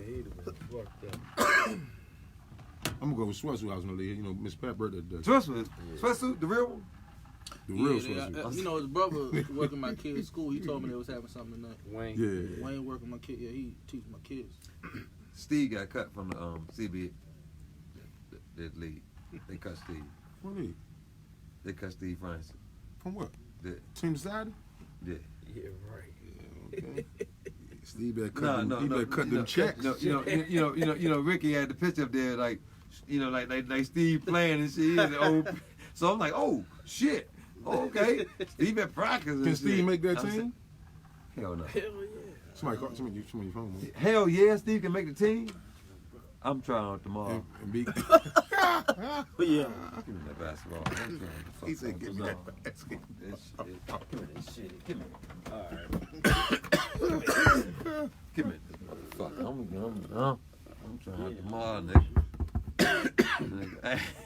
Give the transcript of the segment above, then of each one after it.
he'd have been fucked up. I'm gonna go with Sweatsuit House in the league. You know, Miss Pat birthday today. Sweatsuit, the real one? The real Sweatsuit. You know, his brother working my kid's school. He told me they was having something tonight. Wayne. Yeah. Wayne working my kid. Yeah, he teaches my kids. Steve got cut from the CB. That league. They cut Steve. What league? They cut Steve Francis. From what? The, Team Society? yeah. Yeah, right. Yeah, okay. Steve better cut them checks. You know, Ricky had the picture up there, like Steve playing and shit. And old, so I'm like, oh shit, okay. Steve at practice. Can Steve make that team? Saying, hell no. Hell yeah. Somebody call your phone. Man. Hell yeah, Steve can make the team. I'm trying tomorrow. And be. Yeah. Give me that basketball. I'm trying to fuck He said, "Give me that something basket." up. Give me that shit. Give me. All right. Give me the fuck. I'm trying tomorrow, nigga.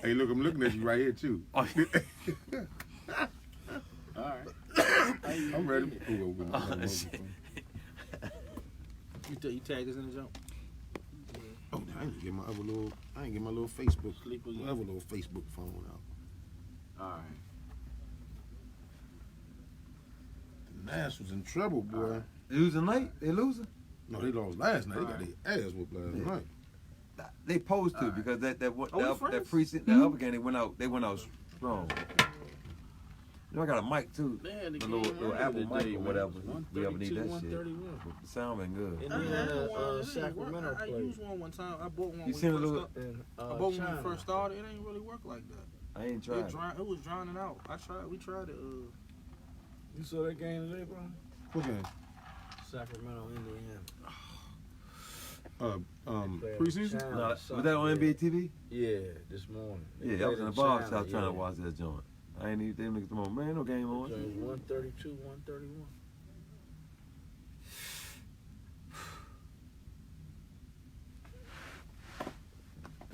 Hey, look, I'm looking at you right here too. All right. I'm ready. Shit. You tagged us in the jump? Oh, I ain't get my little Facebook, Sleep again. other little Facebook phone out. All right. The Nash was in trouble, boy. Losing late? They losing? No, they lost last night. They got their ass whooped last night. They supposed to because that we precinct, that other game they went out strong. You know I got a mic too. They had the A game little earlier Apple today, mic or man. whatever. We ever 132, need that shit. 131. The sound been good. And I then had one. Sacramento I played. used one time. I bought one. You when seen a it first little? started. And, I bought one when China. it first started. It ain't really work like that. I ain't tried. It was drowning out. We tried it. You saw that game today, bro? What game? Sacramento, Indiana. Preseason? China, No, was Sunday. that on NBA TV? Yeah, this morning. They Yeah, I played was in the in bar China, shop trying to yeah. watch that joint. I ain't even them niggas come on. Man, no game on. Between 132, 131.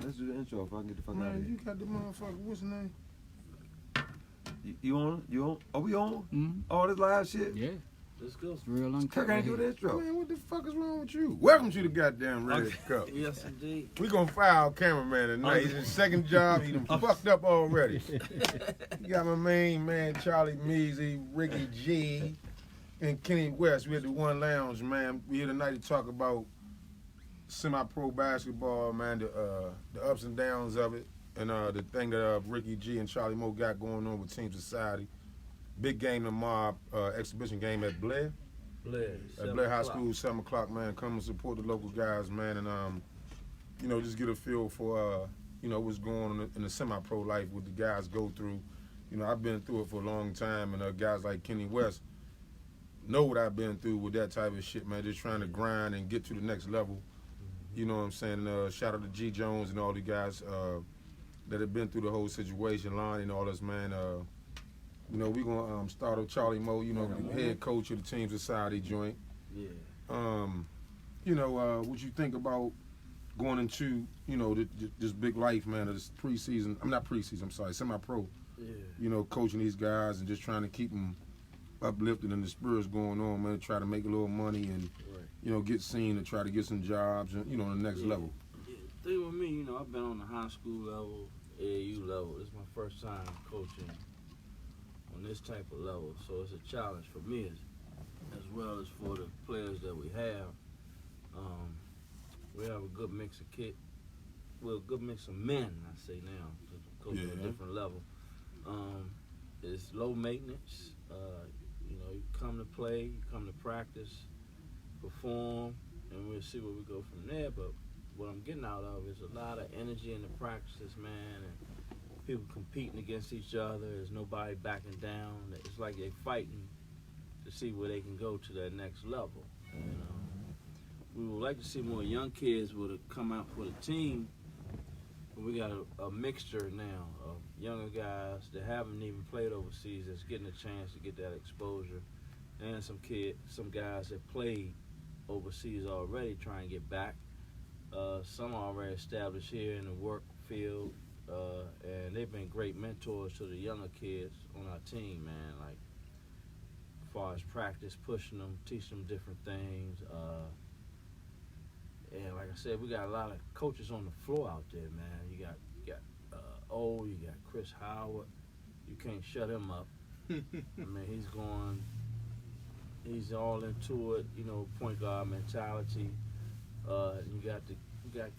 Let's do the intro if I can get the fuck out of Man, here. you got the motherfucker. What's his name? You on? You on? Are we on? Mm-hmm. All this live shit? Yeah, Let's go. it's real uncut. Kirk right ain't do here. the intro. Man, what the fuck is wrong with you? Welcome to the goddamn Red Cup. Yes, indeed. We gonna fire our cameraman tonight. He's his second job. He done fucked up already. You got my main man, Charlie Measy, Ricky G, and Kenny West. We at the One Lounge, man. We here tonight to talk about semi-pro basketball, man, the ups and downs of it, and the thing that Ricky G and Charlie Mo got going on with Team Society. Big game tomorrow, exhibition game at Blair. At Blair High School, 7 o'clock, man. Come and support the local guys, man, and you know, just get a feel for you know, what's going on in the semi-pro life, what the guys go through. You know, I've been through it for a long time, and guys like Kenny West know what I've been through with that type of shit, man. Just trying to grind and get to the next level. You know what I'm saying? Shout out to G Jones and all the guys that have been through the whole situation, Lonnie and all us, man. You know, we gonna start with Charlie Mo, you know, the head coach of the Team Society joint. Yeah. You know, what you think about going into, you know, this big life, man, of this preseason. I'm not preseason, I'm sorry, semi-pro. Yeah. You know, coaching these guys and just trying to keep them uplifted and the spirits going on, man. Try to make a little money and, you know, get seen and try to get some jobs and, you know, the next level. Yeah. Thing with me, you know, I've been on the high school level, AAU level. It's my first time coaching on this type of level, so it's a challenge for me as well as for the players that we have. We have a good mix of a good mix of men, I say now, to coach at a different level. It's low maintenance. You know, you come to play, you come to practice, perform, and we'll see where we go from there. But what I'm getting out of is a lot of energy in the practices, man, and people competing against each other. There's nobody backing down. It's like they're fighting to see where they can go to that next level. You know, we would like to see more young kids would have come out for the team. But we got a mixture now of younger guys that haven't even played overseas that's getting a chance to get that exposure, and some guys that played overseas already trying to get back. Some are already established here in the work field, and they've been great mentors to the younger kids on our team, man. Like, as far as practice, pushing them, teaching them different things. And like I I said, we got a lot of coaches on the floor out there, man. You got O, you got Chris Howard. You can't shut him up. I mean, he's all into it, point guard mentality. You got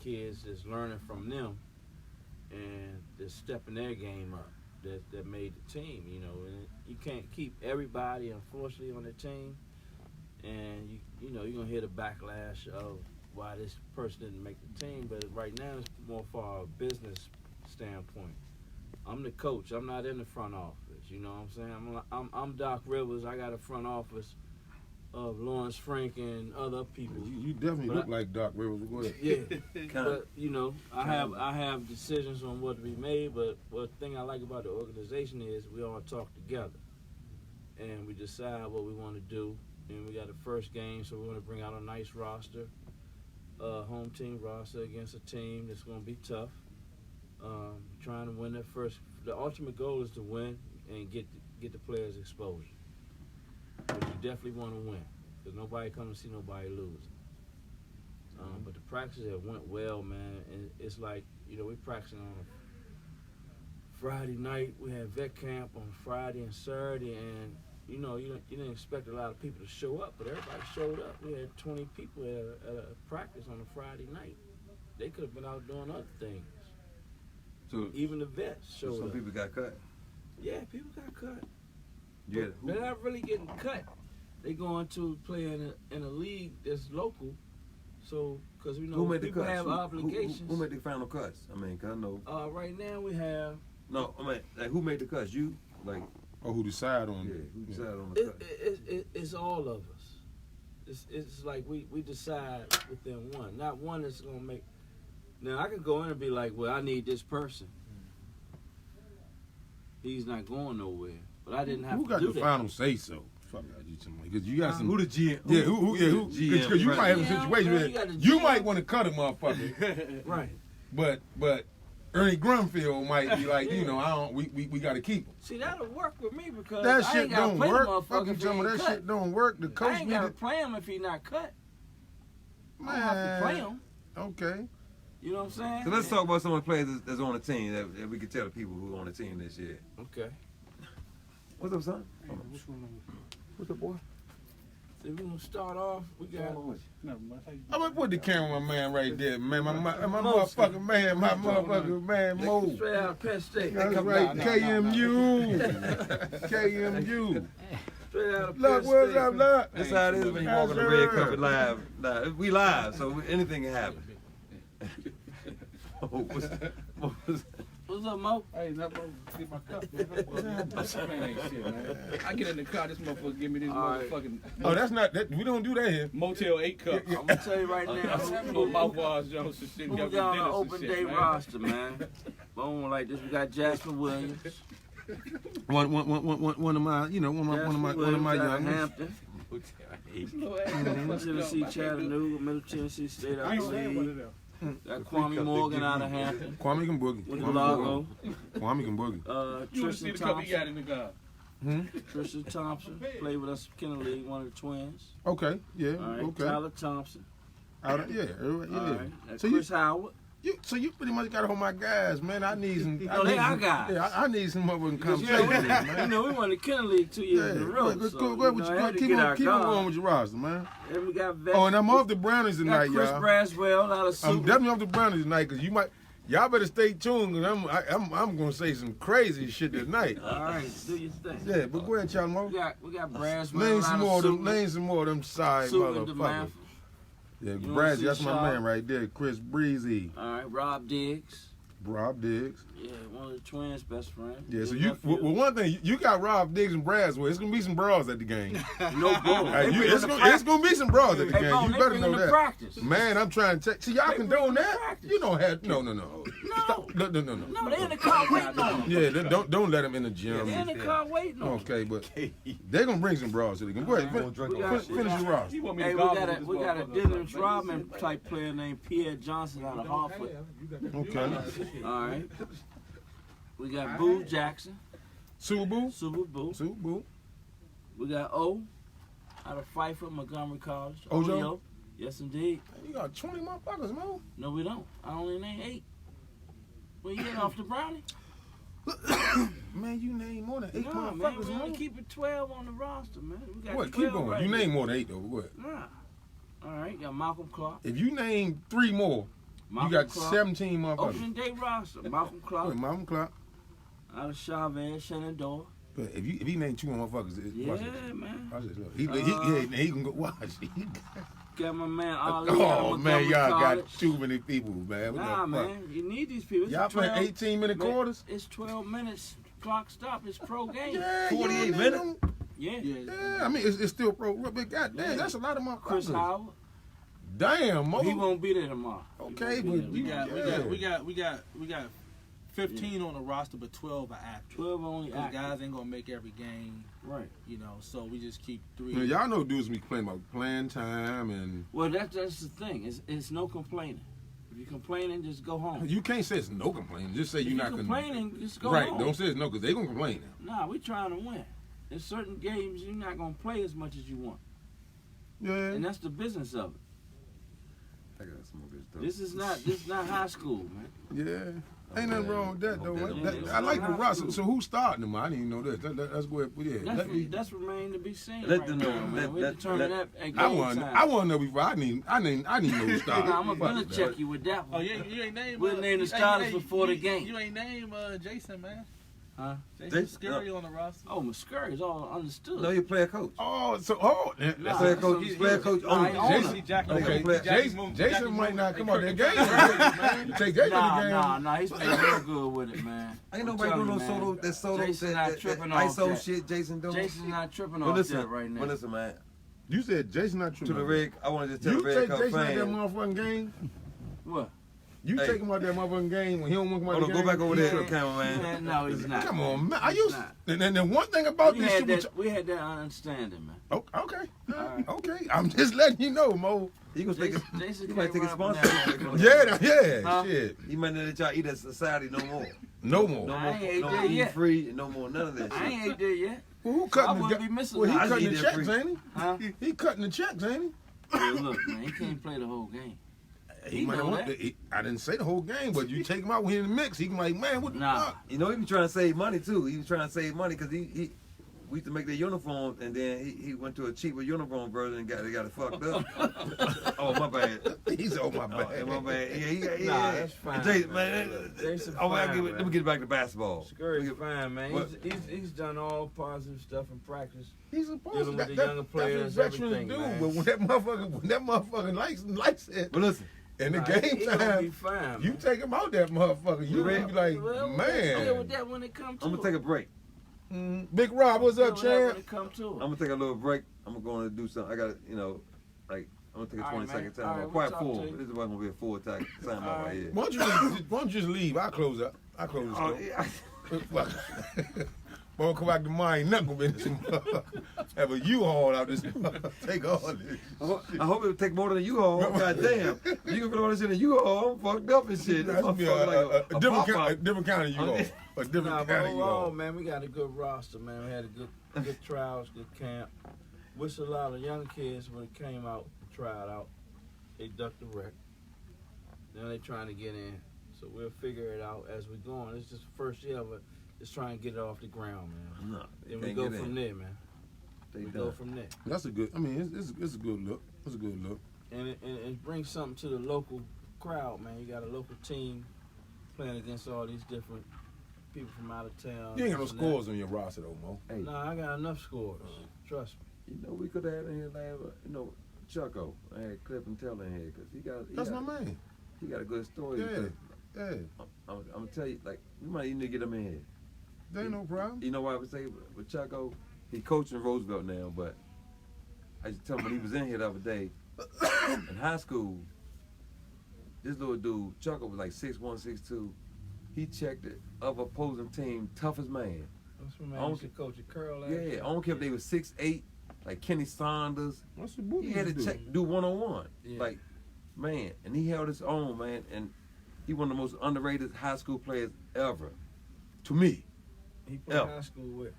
kids that's learning from them and they're stepping their game up that made the team, and you can't keep everybody, unfortunately, on the team, and you're gonna hear the backlash of why this person didn't make the team, but right now it's more for a business standpoint. I'm the coach. I'm not in the front office. You know what I'm saying? I'm Doc Rivers. I got a front office of Lawrence Frank and other people. You definitely look like Doc Rivers. Go ahead. Yeah, but I have decisions on what to be made. But the thing I like about the organization is we all talk together, and we decide what we want to do. And we got the first game, so we want to bring out a nice roster, home team roster against a team that's going to be tough. Trying to win that first. The ultimate goal is to win and get the players exposure. But you definitely want to win, because nobody comes to see nobody lose. But the practices have went well, man. And it's like, we're practicing on a Friday night. We had vet camp on Friday and Saturday, and you didn't expect a lot of people to show up, but everybody showed up. We had 20 people at a practice on a Friday night. They could have been out doing other things. So even the vets showed up. Some people got cut. Yeah, people got cut. Yeah, They're not really getting cut. They going to play in a league that's local. So, because who made the people cuts? have obligations. Who made the final cuts? I mean, 'cause I know. Right now we have. No, I mean, like, who made the cuts? You, like. Or who decide on Yeah, it? who decided on the cut? It's all of us. It's like we decide within one. Not one that's gonna make. Now I could go in and be like, well, I need this person. He's not going nowhere, but I didn't have Who to got do the that. final say so? Fuck out you somebody, because you got some. Who the GM? Yeah, who? Because you might have a Yeah, situation man, where you got the you GM. might want to cut a motherfucker, Right. but Ernie Grunfeld might be like, I don't. We got to keep him. See, that'll work with me because That I shit ain't gotta don't play work. the Fuck motherfucker you, if he tell me ain't that cut. shit don't work. The coach I ain't need gotta to. play him if he not cut. I don't have to play him. Okay. You know what I'm saying? So let's talk about some of the players that's on the team that we can tell the people who are on the team this year. Okay. What's up, son? What's up, boy? So we're gonna start off. We got. I'm gonna put the camera, man, right there, man. My motherfucking man, my motherfucking man, Mo. Straight out of Penn State. That's right, KMU. KMU. Straight out of Look, Penn what's State. up, look? That's how it is when you walk on the red carpet live. Nah, we live, so anything can happen. What's up, Mo? Hey, nothing get my cup, man. Man, ain't shit, man. I get in the car, this motherfucker give me this motherfucking Oh, that's not that. We don't do that here. Motel 8 cup. I'm gonna tell you right now. No mouthwash, Jones, and shit. Who Got we got on me the dinners and open shit, day man. roster, man? Boom, like this. We got Jasper Williams. One of my, one of my young. Hampton. Tennessee, Chattanooga, Middle Tennessee State out of the league. Got Kwame Morgan out of Hampton. Kwame can boogie. With Lago. Kwame can boogie. You want to see Tristan the cup he got Thompson. in the car? Tristan Thompson played with us in the league, one of the twins. Okay, yeah, All right, okay. Tyler Thompson. Yeah. All right, So Chris Howard. you pretty much got to hold my guys, man. I need some. No, they our guys. Yeah, I need some motherfucking Because, conversation, man. we won the Kennel League 2 years in a row. Go So, ahead with I you. had to Keep get on our going guard. with your roster, man. And we got vets. Oh, and I'm off the Brownies got tonight, Chris y'all. Braswell out of I'm Super. definitely off the Brownies tonight because y'all better stay tuned because I'm gonna say some crazy shit tonight. All right, do your thing. Yeah, but go ahead, y'all, Mo. We got Braswell Name some out more of of them. Super. Name some more of them side Super motherfuckers. DeMatha. Yeah, You Brad, wanna that's see my Shaw? man right there, Chris Breezy, All right, Rob Diggs. Rob Diggs. Yeah, one of the twins' best friends. Yeah, so His you nephew. well, one thing you got Rob Diggs and Braswell. It's gonna be some bras at the game. No bull. Hey, it's gonna be some bras at the Hey, game. Bo, You they better bring know him to that. practice. Man, I'm trying to check. See, y'all They condone bring him to that? practice. You don't have no. No, Stop. No. no, they in the car waiting on him. Yeah, don't let them in the gym. They in the car waiting on him. Okay, but they're gonna bring some bras to the game. Go ahead, finish your roster. He want me Hey, to we gobble got with a this we got a motherfucker. Dennis Rodman type player named Pierre Johnson out of Hartford. Okay. All right. We got Boo Jackson, Subu. Subu. We got O out of Pfeiffer, Montgomery College. Ojo? Yes, indeed. You got 20 motherfuckers, Mo. No, we don't. I only name 8. Where you getting off the brownie? Man, you name more than 8 Nah, man, motherfuckers, we Mo. only keep it 12 on the roster, man. We got What? 12 Keep going. right You here. name more than 8 though. What? Nah. All right, got Malcolm Clark. If you name 3 more, Malcolm you got Clark. 17 motherfuckers. Opening day roster. Malcolm Clark. Wait, Malcolm Clark. Out of Chavez, Shenandoah. But if he name 2 more motherfuckers, watch Yeah, this. man. Watch this. Look. He can go watch. Got my man Ali. out Oh of man, Montgomery y'all College. got too many people, man. What Nah, the fuck? man. You need these people. It's Y'all playing 12 18-minute man, quarters? It's 12 minutes. Clock stop. It's pro game. Yeah, 48 you don't need minutes? them. Yeah. Yeah, I mean it's still pro. But goddamn, Yeah. that's a lot of Chris motherfuckers. Howard. Damn, Mo. He won't be there tomorrow. Okay, He but won't be We there. got 15 on the roster, but 12 are active. 12 only Because active. guys ain't gonna make every game, Right. you know. So we just keep 3. Man, y'all know dudes be complaining about playing time and Well, that's the thing. It's no complaining. If you're complaining, just go home. you can't say it's no complaining. Just say If you're you're not complaining, just go Right, home. don't say it's no because they gonna complain now. Nah, we trying to win. There's certain games you're not gonna play as much as you want, Yeah. and that's the business of it. I gotta smoke this stuff. This is not high school, man. Yeah. Ain't nothing wrong with that though. Okay. I like the roster. So who's starting them? I didn't even know that. Let's go ahead. Yeah. That's remain to be seen. Let right them now, know. man. We Let- determine let- that at I game want time. to know before I need know who's starting. Nah, I'm Fuck gonna it, check dog. you with that Oh, one. you ain't named. We'll name the starters before the game. You ain't named Jason, man. Huh? Jason Scurry on the roster. Oh, Muscuri is all understood. No, you're player coach. Oh, so Nah, Player coach. he's- Player coach. Nah, he owner. owner. Jason- Jackie Okay, Jackie Jason might not come out that game. Take Jason Nah, the game. nah, he's been real good with it, man. Ain't I'm nobody telling doing no you, man. solo. That solo. Jason that, not that, tripping that off ISO that. shit. Jason doing. Jason's not tripping But off listen, that right now. but listen, man. You said Jason not true. To the red, I want to just tell You the red take cup Jason out that fan. motherfucking game. What? You Hey. take him out that motherfucking game when he don't want to come out Hold the on, game. go back over he there, tripping. cameraman. No, he's not. Come on, man. I He's used. not. And then one thing about We this had, Super. we had that understanding, man. Oh, okay. Alright. Okay. I'm just letting you know, Mo. You gonna take Jason, it? Jason You might can't take a run up sponsor. and down. Yeah. Huh? Shit. You might not let y'all eat at society no more. No more. No I more. ain't ate No there more yet. eat free. No more. None of that I shit. ain't ate there yet. Well, who I cutting wouldn't the be missing Well, he that. I cutting eat the that checks, free. ain't Huh? he? He cutting the checks, ain't he? Well, look, man, he can't play the whole game. He might know want that. I didn't say the whole game, but you take him out when he in the mix. He can like, man, what the Nah. fuck? You know, he be trying to save money too. He was trying to save money because we used to make their uniforms, and then he went to a cheaper uniform version and got it fucked up. Oh, my bad. He's on my Oh, back. my bad. Yeah. Nah, that's fine, Jason, man. man. Jason Oh, fine, let me man. get back to basketball. Scurry's fine, man. What? He's done all positive stuff in practice. He's supposed Dealing to. with the younger players, that's what veterans everything, do. man. But when that motherfucking lights it But listen, in the Nah, game he gonna be time, fine, you man. take him out that motherfucker. You Well, be like, Well, deal with man. that when it comes to I'm gonna take a break. Big Rob, what's up, Deal with that when champ? it come to I'm it. gonna take a little break. I'm gonna do something. I got to, like I'm gonna take a All right, 20-second man. All time. right, Quite we'll full. talk to you. This is why I'm gonna be a full time out All right right. here. Why don't you just leave? I'll close up. I'll close the Oh, store. yeah. Boy, come back to mine. Nothing gonna be in this. Have a U-Haul out this. Take all this. I hope it'll take more than a U-Haul. God damn. You can put all this in a U-Haul. I'm fucked up and shit. That's be Motherfucker a different pop-up. kind. A different kind of U-Haul. A Nah, different but kind of overall, U-Haul. man, we got a good roster, man. We had a good trials, good camp. Wish a lot of young kids would have came out, tried out. They ducked the wreck. Now they trying to get in. So we'll figure it out as we go on. It's just the first year, but just trying to get it off the ground, man. No, Then they we can't go get from in. there, man. They We done. go from there. That's a good. I mean, it's a good look. It's a good look. And it brings something to the local crowd, man. You got a local team playing against all these different people from out of town. You ain't got no this and scores on your roster though, Mo. Hey, that. Nah, I got enough scores. Trust me. you know we could have had in here last, Chucko. I had Clip and Tell in here because he That's got my man. he got a good story. Yeah. because Yeah, I'm gonna tell you, like, we might even need to get him in here. there ain't no problem. You know why I would say with Chucko? He coaching Roosevelt now, but I just tell him when he was in here the other day, in high school, this little dude, Chucko was like 6'1", 6'2". He checked the other opposing team toughest man. That's my I man. don't Used to coach at Curl last Yeah, year. I don't care if they was 6'8", like Kenny Saunders. What's the booty He had to do? do one-on-one. Yeah. Like, man, and he held his own, man, and he one of the most underrated high school players ever. To me. He played Yeah. high school with.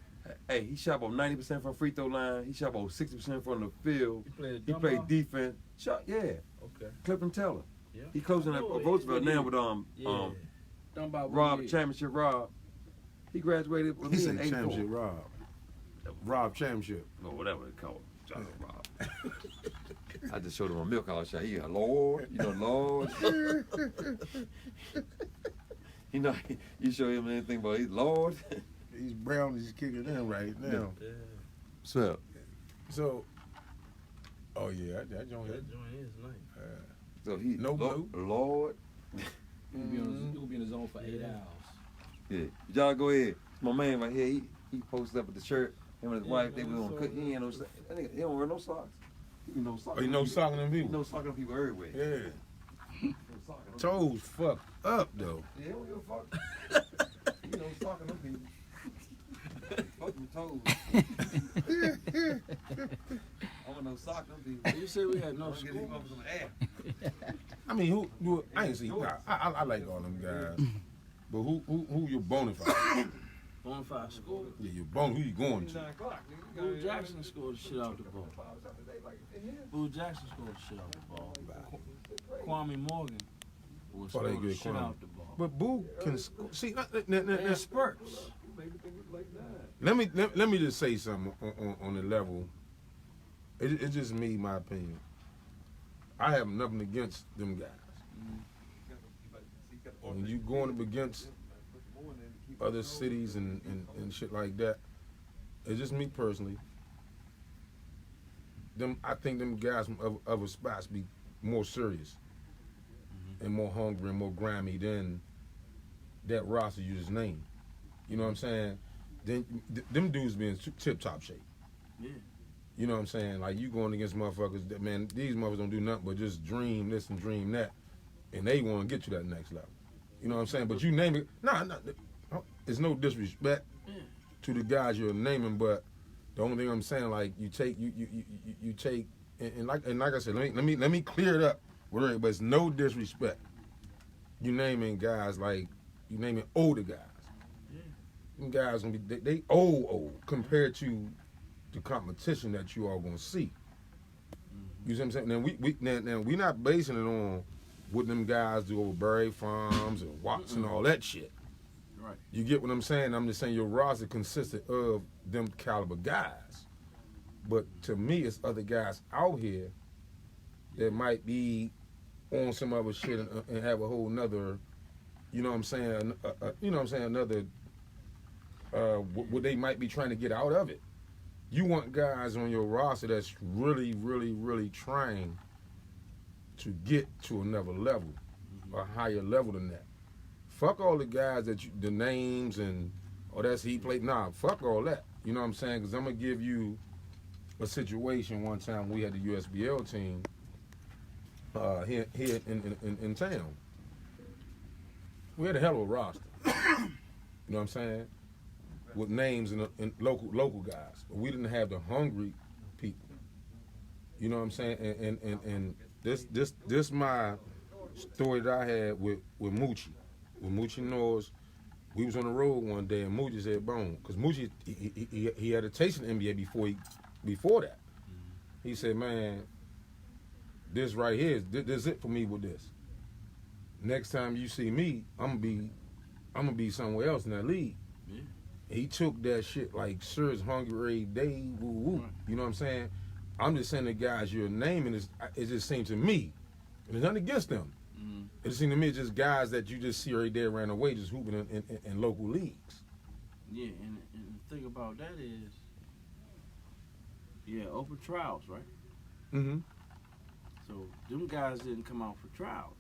Hey, he shot about 90% from free throw line. He shot about 60% from the field. He played. He played defense. Chuck, yeah. Okay. Clifton Teller. Yeah. He coaching at Oh, Roosevelt yeah. now with Yeah. Talking about Rob, what Championship Rob. He graduated with He me said in 84. championship Rob. Rob championship. Or whatever it's called. Chuck Rob. I just showed him a milk house shot. He a Lord, you know, Lord. You know, you show him anything about he's Lord. He's brown. He's kicking in right now. Yeah. So, So, oh yeah, that joint. That joint is nice. so he No Lord, blue. Lord. You'll be in the zone for 8 hours. Yeah, y'all go ahead. My man right here, he posted up with the shirt. Him and his wife, they was on cook. He ain't no, that nigga, he don't wear no socks. He no socks. Oh, you know socking them He people. no socking people everywhere. Yeah. He no socking them. Toes fucked up though. Yeah, he don't give a fuck. He no socking them people. Fuck them toes. I want no sock them people. You said we had no Don't get these school. motherfuckers some air. I mean, who I ain't see. Nah, I like all them guys. But who you bona fide? Bonafide scored. Yeah, you who you going to? 9 o'clock, nigga. Boo Jackson scored the shit out the ball. Boo Jackson scored the shit out the ball. Kwame Morgan was Oh, they scoring the good, shit Kwame. out the ball. But Boo can see. In spurts. Let me just say something on the level. It's just me, my opinion. I have nothing against them guys. When you going up against other cities and shit like that, it's just me personally. I think them guys from other spots be more serious and more hungry and more grimy than that roster you just named. You know what I'm saying? Then them dudes be in tip-top shape. Yeah. You know what I'm saying? Like, you going against motherfuckers that, man, these motherfuckers don't do nothing but just dream this and dream that, and they want to get to that next level. You know what I'm saying? But you name it. Nah, it's no disrespect to the guys you're naming, but the only thing I'm saying, like, you take, and like I said, let me clear it up with everybody, but it's no disrespect. You naming guys like, you naming older guys. Them guys gonna be they old compared to the competition that you all gonna see. You see what I'm saying? Now we not basing it on what them guys do over Berry Farms and Watts and all that shit. Right. You get what I'm saying? I'm just saying your roster consisted of them caliber guys. But to me, it's other guys out here that might be on some other shit and have a whole nother, you know what I'm saying? Another. What they might be trying to get out of it. You want guys on your roster that's really, really, really trying to get to another level, a higher level than that. Fuck all the guys the names and, that's he played. Nah, fuck all that. You know what I'm saying? Because I'm going to give you a situation one time we had the USBL team here in town. We had a hell of a roster. You know what I'm saying? With names and local guys, but we didn't have the hungry people. You know what I'm saying? And this my story that I had with Moochie. With Moochie Norris, we was on the road one day and Moochie said, "Bone," because Moochie he had a taste in the NBA before that. He said, "Man, this right here this is it for me with this. Next time you see me, I'm gonna be somewhere else in that league." Yeah. He took that shit like sure as hungry day, woo woo. You know what I'm saying? I'm just saying the guys you're naming it just seems to me, and there's nothing against them. It seems to me it's just guys that you just see right there ran away just hooping in local leagues. Yeah, and the thing about that is, open trials, right? Mm-hmm. So them guys didn't come out for trials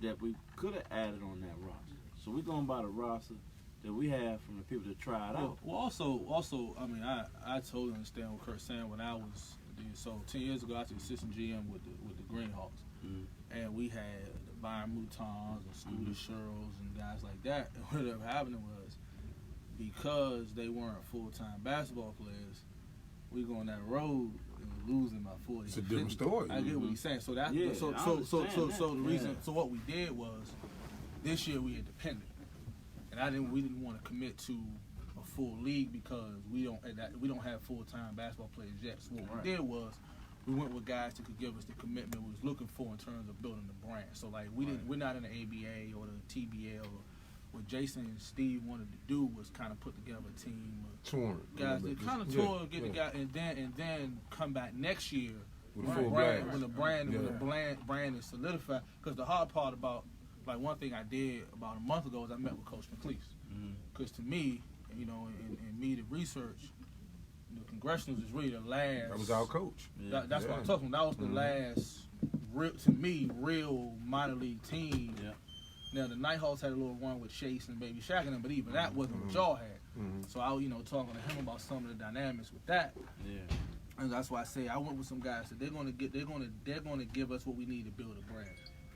that we could have added on that roster. So we're going by the roster that we have from the people that tried out. Well, also, I mean, I totally understand what Kurt's saying. When I was, so 10 years ago, I was assistant GM with the Greenhawks, and we had Byron Moutons and Scooter Sherrills and guys like that. And what ended up happening was, because they weren't full-time basketball players, we go on that road and we're losing by 40. It's a different story. I get what he's saying. So that's Yeah, so I the understand reason. that. So what we did was, this year we independent, and we didn't want to commit to a full league because we don't have full-time basketball players yet. So what we did was, we went with guys that could give us the commitment we was looking for in terms of building the brand. So like we're not in the ABA or the TBL. What Jason and Steve wanted to do was kind of put together a team of Touring. guys that kind of tour, get the guy, and then come back next year With when full the brand is solidified. Because the hard part about, like, one thing I did about a month ago is I met with Coach McLeese. Because to me, you know, and me, the research, the Congressionals is really the last. That was our coach. That's what I'm talking about. That was the last, real, to me, real minor league team. Yeah. Now the Nighthawks had a little run with Chase and Baby Shaq and them, but even that wasn't what y'all had. So I was, talking to him about some of the dynamics with that. Yeah. And that's why I say I went with some guys that they're gonna give us what we need to build a brand.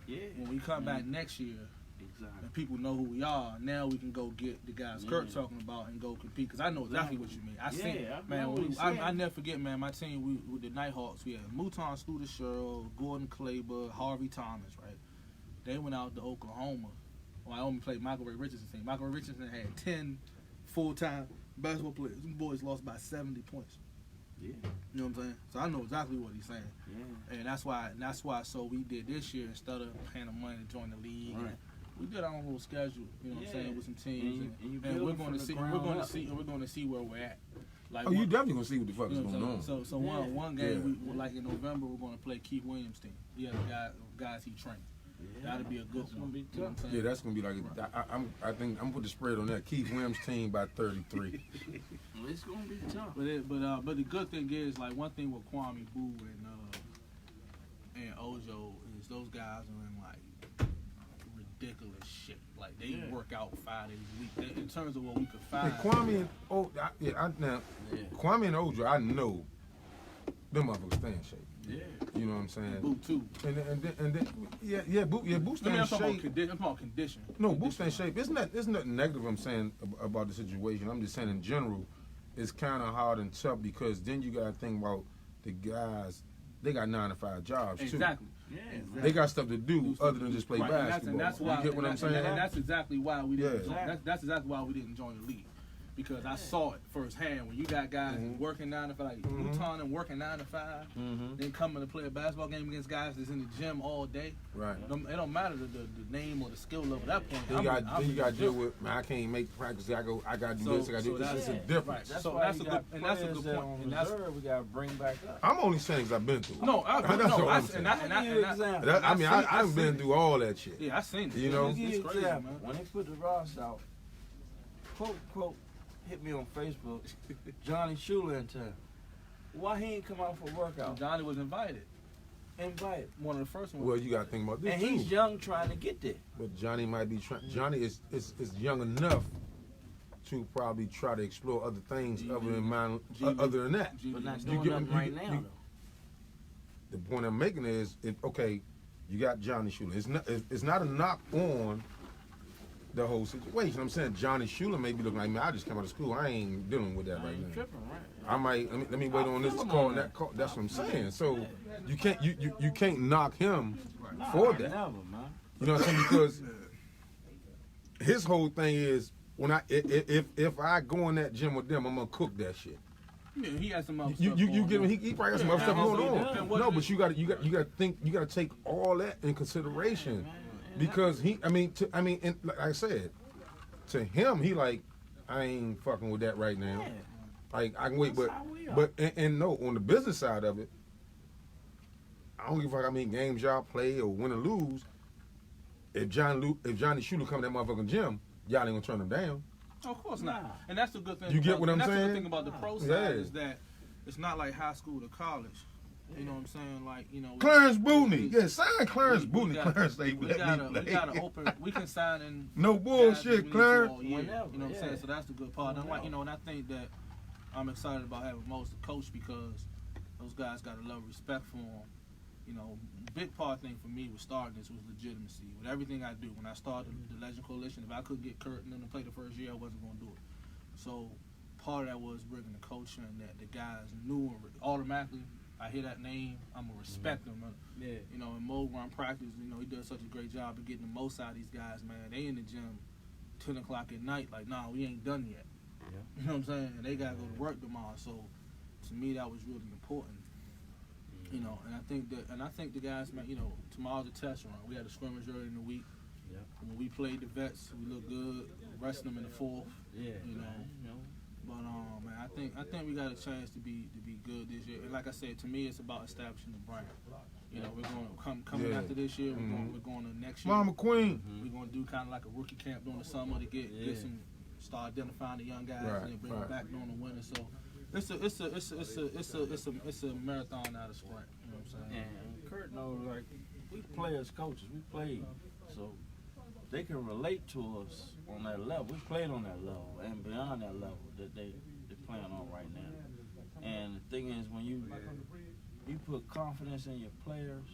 Yeah. When we come back next year Exactly. and people know who we are, now we can go get the guys Kurt talking about and go compete. Because I know exactly what you mean. I see, man. I never forget, man. My team, we with the Nighthawks, we had Mouton, Scooter Sherrill, Gordon Claber, Harvey Thomas, right? They went out to Oklahoma. Well, I only played Michael Ray Richardson's team. Michael Ray Richardson had 10 full-time basketball players. These boys lost by 70 points. Yeah. You know what I'm saying? So I know exactly what he's saying. Yeah. And that's why so we did this year instead of paying them money to join the league. Right. We did our own little schedule, you know what I'm saying, with some teams. And you And build we're it going from to the see ground we're going to see where we're at. Like Oh, you definitely gonna see what the fuck is you know going what on. I'm saying? So one game we like in November we're going to play Keith Williams' team. He has guys he trained. That'll be a good That's one. gonna be You know what I'm tough. saying? Yeah, that's gonna be like I think I'm gonna put the spread on that. Keith Williams team by 33. It's gonna be tough. But the good thing is, like, one thing with Kwame Boo and Ojo is those guys are in like ridiculous shit. Like they work out 5 days a week. In terms of what we could find. And Kwame and Kwame and Ojo, I know them motherfuckers stay in shape. Yeah. You know what I'm saying? Boo too. And then Boo stay I mean, in I'm talking shape. I'm talking condition. No, Boo stay in shape. It's nothing negative I'm saying about the situation. I'm just saying in general, it's kind of hard and tough because then you got to think about the guys. They got 9 to 5 jobs too. Exactly. Yeah. They got stuff to do other than just play Right, basketball. And that's why, you get what I'm saying? And that's exactly why we didn't. Yeah. That's exactly why we didn't join the league. Because I saw it firsthand when you got guys working 9 to 5, like Mouton and working 9 to 5, then coming to play a basketball game against guys that's in the gym all day. Right. It don't matter the name or the skill level at that point. Then you got to deal with, man, I can't make practice. I got to do this. I got to do this. It's a difference. Right. That's So why that's you a got good, and that's a good players point. on And that's reserve we gotta bring back up. I'm only saying because I've been through it. no, That's all I'm saying. I mean, I've been through all that shit. Yeah, I seen it. You know? It's crazy, man. When they put the roster out, quote, hit me on Facebook, Johnny Shula in town. Why he ain't come out for a workout? Johnny was invited. Invite. One of the first ones. Well, you got to think about this And too. he's young trying to get there. But Johnny might be trying. Johnny is young enough to probably try to explore other things other than that. But not You doing get- nothing you- right you- now, The point I'm making is, you got Johnny Shula. It's not a knock on the whole situation. I'm saying Johnny Shula may be looking like, man, I just came out of school. I ain't dealing with that though. I right ain't now. tripping, right? I might let me wait on this feel him call on and that that. call. That's what I'm saying. So you can't knock him for that. Never, man. You know what I'm saying? Because his whole thing is when if I go in that gym with them, I'm gonna cook that shit. Yeah, he had some other You stuff get going him. on. He probably got some other stuff Yeah, going and on. what No, is but it? you got to think. You got to take all that in consideration because and like I said, to him, he like, I ain't fucking with that right now. Yeah. Like I can wait, That's how we are. but no, on the business side of it, I don't give a fuck how many games y'all play or win or lose. If Johnny Shula come to that motherfucking gym, y'all ain't gonna turn him down. Of course not. Nah. And that's the good thing. You get about- what I'm and that's saying? the good thing about the pro side Yeah. is that it's not like high school to college. You know what I'm saying? Like, Clarence Booney, yeah, sign Clarence we Booney. got- Clarence say we let gotta me play. open. We can sign in. No guys that we bullshit, need Clarence. all year, Whenever, you know what I'm yeah. saying? So that's the good part. And and I think that I'm excited about having most of coach because those guys got a lot of respect for him. You know, big part thing for me with starting this was legitimacy. With everything I do, when I started the Legend Coalition, if I couldn't get Kurt and them to play the first year, I wasn't going to do it. So part of that was bringing the coach in that the guys knew automatically. I hear that name, I'm gonna respect him. Yeah. You know, and Mo run practice, he does such a great job of getting the most out of these guys, man. They in the gym 10 o'clock at night, like, nah, we ain't done yet. Yeah. You know what I'm saying? And they gotta go to work tomorrow. So to me, that was really important. You know, and I think the guys, man, you know, tomorrow's a test run. We had a scrimmage early in the week. Yeah. When we played the vets, we looked good. Resting them in the fourth. Yeah. You know. But man, I think we got a chance to be good this year. And like I said, to me, it's about establishing the brand. You know, we're going to coming after this year. We're going to next year. Mama Queen. We're going to do kind of like a rookie camp during the summer to get some start identifying the young guys and then bring them back during the winter. So it's a marathon, not a sprint. You know what I'm saying? And Kurt knows, like, we play as coaches. We played, so they can relate to us on that level. We played on that level and beyond that level that they're playing on right now. And the thing is, when you put confidence in your players,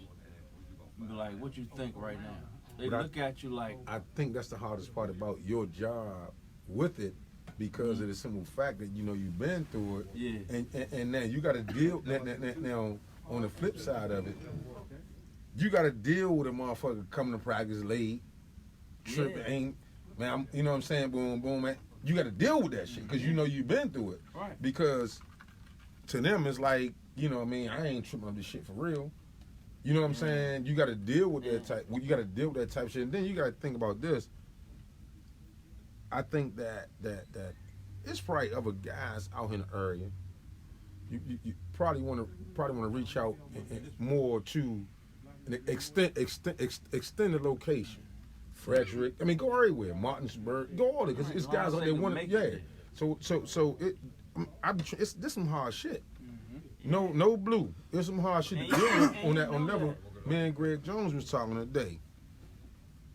you be like, what you think right now? They look at you like. I think that's the hardest part about your job with it, because of the simple fact that, you know, you've been through it. Yeah. And now you got to deal, now on the flip side of it, you got to deal with a motherfucker coming to practice late, tripping, man, you know what I'm saying, boom, boom, man. You got to deal with that shit because you know you've been through it. Right. Because to them, it's like, you know what I mean, I ain't tripping up this shit for real. You know what I'm saying? You got to deal with that type. You got to deal with that type of shit. And then you got to think about this. I think that it's probably other guys out in the area. You probably want to reach out more to an extended location. Frederick, I mean, go everywhere. Martinsburg, go all it, because it's guys out there want to. So it's this some hard shit. No blue. There's some hard shit to deal with on that level. Me and Greg Jones was talking today.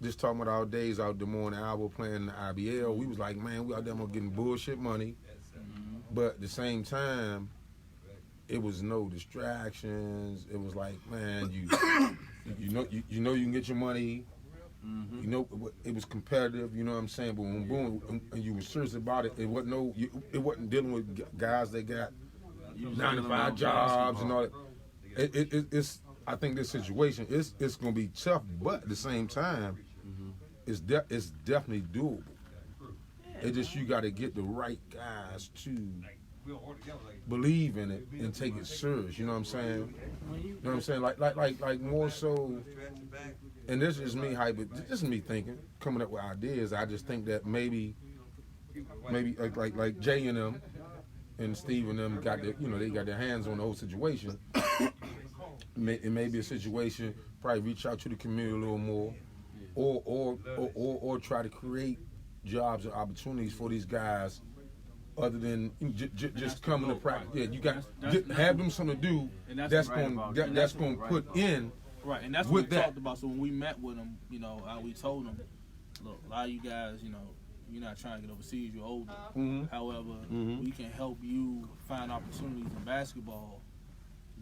Just talking about our days out Des Moines, Iowa, playing the IBL. We was like, man, we out there getting bullshit money. But at the same time, it was no distractions. It was like, man, you know you can get your money. You know, it was competitive. You know what I'm saying? But when boom, and you were serious about it, it wasn't dealing with guys that got 9-to-5 jobs and all that. It's I think this situation it's gonna be tough, but at the same time, it's definitely doable. It's just you got to get the right guys to believe in it and take it serious. You know what I'm saying? You know what I'm saying? Like more so. And this is me this is me thinking, coming up with ideas. I just think that maybe like Jay and them and Steve and them got they got their hands on the whole situation. It may be a situation, probably reach out to the community a little more, or try to create jobs or opportunities for these guys, other than just coming to practice. Yeah, you got have them something to do. That's going to put in. Right, and that's what we talked about. So when we met with them, you know, we told them, look, a lot of you guys, you know, you're not trying to get overseas, you're older. However, we can help you find opportunities in basketball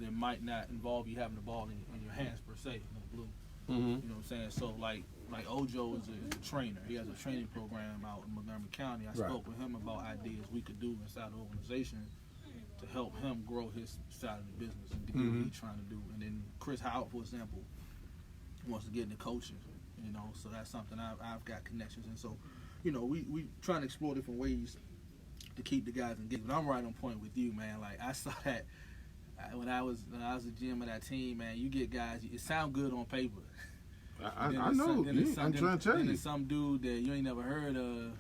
that might not involve you having the ball in your hands per se, in the blue. You know what I'm saying? So like Ojo is a trainer. He has a training program out in Montgomery County. I spoke with him about ideas we could do inside the organization to help him grow his side of the business and do what he's trying to do. And then Chris Howard, for example, wants to get into coaching, you know, so that's something I've got connections in. So, you know, we trying to explore different ways to keep the guys engaged. But I'm right on point with you, man. Like, I saw that when I was a GM of that team, man. You get guys, it sound good on paper. I know. I'm trying to tell you. Then there's some dude that you ain't never heard of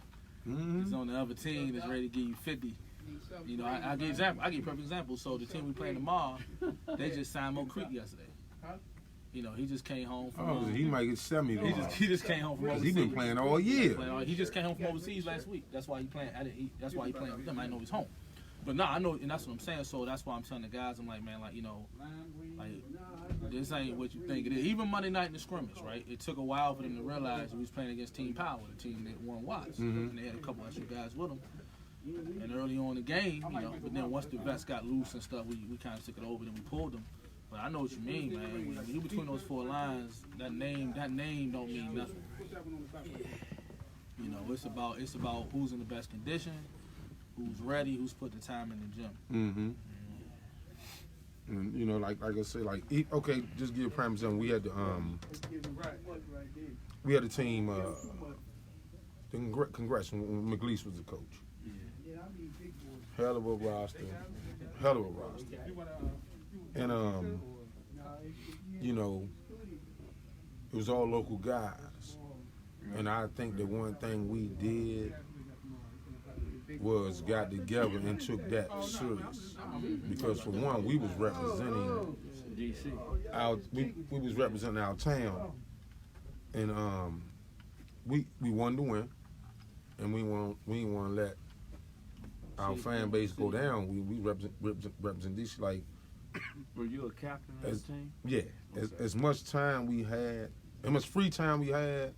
is on the other team that's ready to give you 50. You know, I give example. I give perfect example. So the team we playing tomorrow, they just signed Mo Creek yesterday. You know, he just came home from. He might get 70. He just came home from overseas. He been playing all year. He just came home from overseas last week. That's why he playing. That's why he playing with them. I know he's home. But no, I know, and that's what I'm saying. So that's why I'm telling the guys, I'm like, man, like, you know, like, this ain't what you think it is. Even Monday night in the scrimmage, right? It took a while for them to realize we was playing against Team Power, the team that won Watts, and they had a couple extra guys with them. And early on in the game, you know, but then once the vets got loose and stuff, we kind of took it over and we pulled them. But I know what you mean, man. When you between those four lines, that name don't mean nothing. You know, it's about who's in the best condition, who's ready, who's put the time in the gym. And you know, like I say, like okay, just give you a prime example. We had the team, the Congress when McLeese was the coach. Hell of a roster. And you know, it was all local guys. And I think the one thing we did was got together and took that serious. Because for one, we was representing DC. we was representing our town, and we wanted to win, and we didn't want to let our fan base go down. We represent DC like. Were you a captain of the team? Yeah, as much time we had, as much free time we had,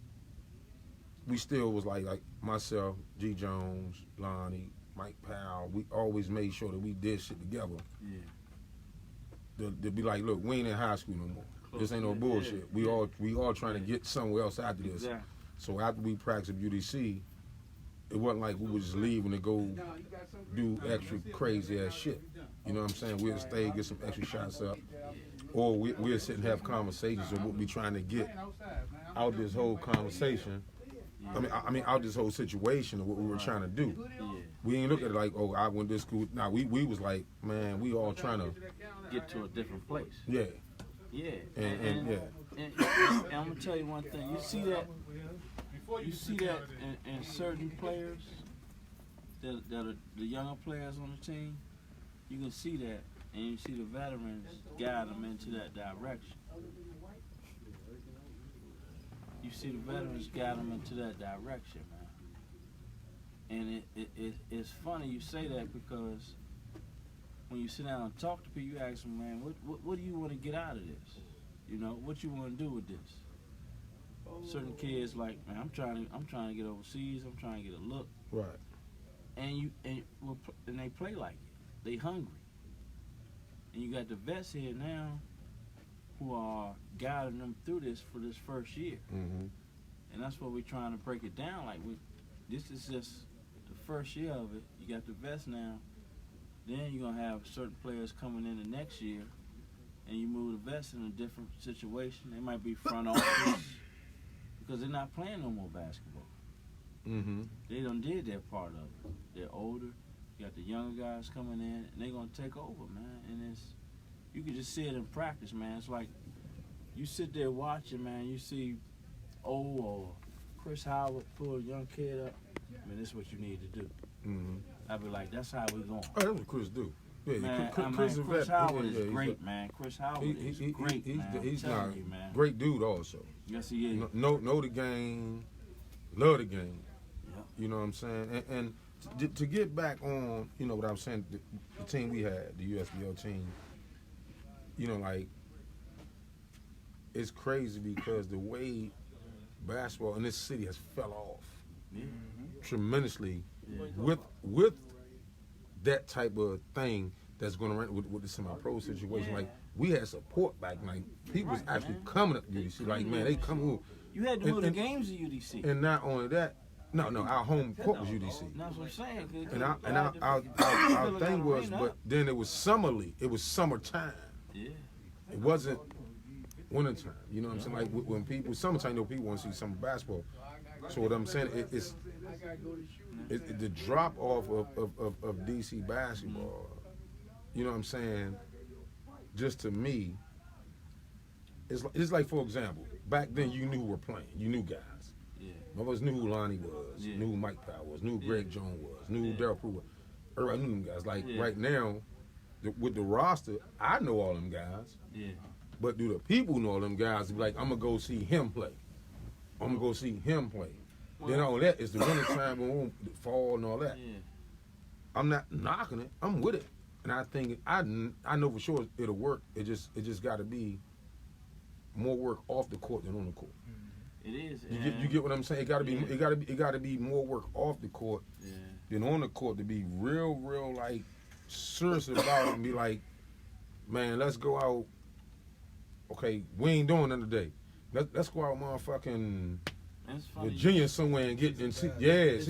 we still was like myself, G. Jones, Lonnie, Mike Powell. We always made sure that we did shit together. Yeah. To be like, look, we ain't in high school no more. This ain't no bullshit. We all trying to get somewhere else after this. Exactly. So after we practiced at UDC, it wasn't like we was just leaving to go do extra crazy ass shit. You know what I'm saying? We'll stay, get some extra shots up, or we'll sit and have conversations of what we trying to get out this whole conversation. I mean, out this whole situation of what we were trying to do. Yeah. We ain't look at it like, oh, I went to this school. Nah, we was like, man, we all trying to Get to a different place. yeah. Yeah. And yeah. And I'm gonna tell you one thing. You see that in certain players that are the younger players on the team. You can see that, and you see the veterans guide them into that direction. You see the veterans guide them into that direction, man. And it's funny you say that because when you sit down and talk to people, you ask them, man, what do you want to get out of this? You know, what you want to do with this? Certain kids like, man, I'm trying to get overseas. I'm trying to get a look. Right. And they play like it. They hungry. And you got the vets here now who are guiding them through this for this first year. Mm-hmm. And that's what we're trying to break it down. Like, this is just the first year of it. You got the vets now. Then you're going to have certain players coming in the next year, and you move the vets in a different situation. They might be front office because they're not playing no more basketball. Mm-hmm. They done did their part of it. They're older. You got the younger guys coming in, and they're going to take over, man. And you can just see it in practice, man. It's like you sit there watching, man. You see or Chris Howard pull a young kid up. I mean, this is what you need to do. Mm-hmm. I'd be like, that's how we going. Oh, that's what Chris do. Yeah, Man, Chris Howard is is great, man. Chris Howard is great, man. He's I'm not telling you, man. great dude also. Yes, he is. Know the game, love the game. Yep. You know what I'm saying? And to get back on, you know what I'm saying, the team we had, the USBL team, you know, like, it's crazy because the way basketball in this city has fell off tremendously with that type of thing that's going around with the semi-pro situation. Yeah. Like, we had support back, like, people was actually coming up to UDC. Like, man, they come. You had to move the games to UDC. And not only that, no, our home court was UDC. That's what I'm saying. And our thing was, but then it was summer league. It was summertime. Yeah. It wasn't wintertime. You know what I'm saying? Like when people, summertime, you know, people want to see summer basketball. So what I'm saying, it's the drop off of DC basketball. You know what I'm saying? Just to me, it's like, for example, back then you knew who were playing. You knew guys. Yeah. Most of us knew who Lonnie was, knew who Mike Powell was, knew who Greg Jones was, knew who Daryl Pruitt was. Everybody knew them guys. Like right now, with the roster, I know all them guys. Yeah. But do the people know all them guys? Be like, I'm gonna go see him play. I'm gonna go see him play. Then all that is the winter time, the fall and all that. Yeah. I'm not knocking it. I'm with it, and I think I know for sure it'll work. It just got to be more work off the court than on the court. It is. You get what I'm saying? It got to be more work off the court than on the court to be real like serious about it and be like, man, let's go out. Okay, we ain't doing nothing today. Let's go out, motherfucking Virginia somewhere and get and see,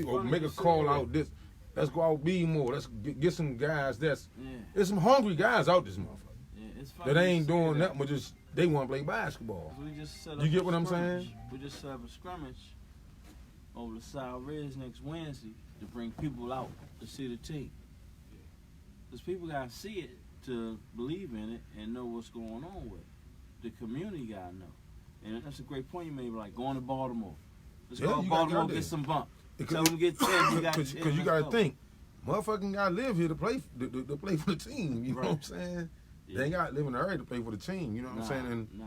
or make a call out this. Let's go out, be more. Let's get some guys. There's some hungry guys out this motherfucker. Yeah, it's funny that ain't doing nothing but just they want to play basketball. We just set up you get what I'm saying? We just set up a scrimmage over the South Ridge next Wednesday to bring people out to see the team. Because people got to see it to believe in it and know what's going on with it. the community gotta know. And that's a great point you made. Like going to Baltimore. Let's Yeah, go to you gotta Baltimore get get some bump. Because- Tell them get 10. You got 10. Because you gotta think, motherfucking gotta live here to play to play for the team. You know Right. what I'm saying? Yeah. They ain't gotta live in the area to play for the team. You know what I'm saying? And Nah.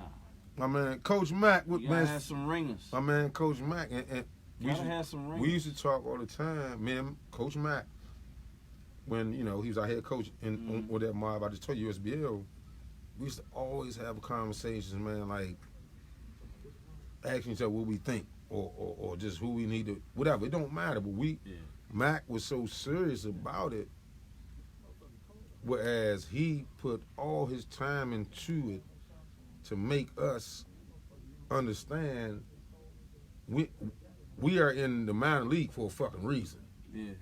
my man, Coach Mack, You gotta have some ringers. my man, Coach Mack, and You gotta have some ringers. we used to talk all the time. Me and Coach Mack, when he was our head coach in with that mob, I just told you USBL. We used to always have conversations, man, like asking each other what we think, or just who we need to, whatever. It don't matter, but Mac was so serious about it, whereas he put all his time into it to make us understand we are in the minor league for a fucking reason. Yeah.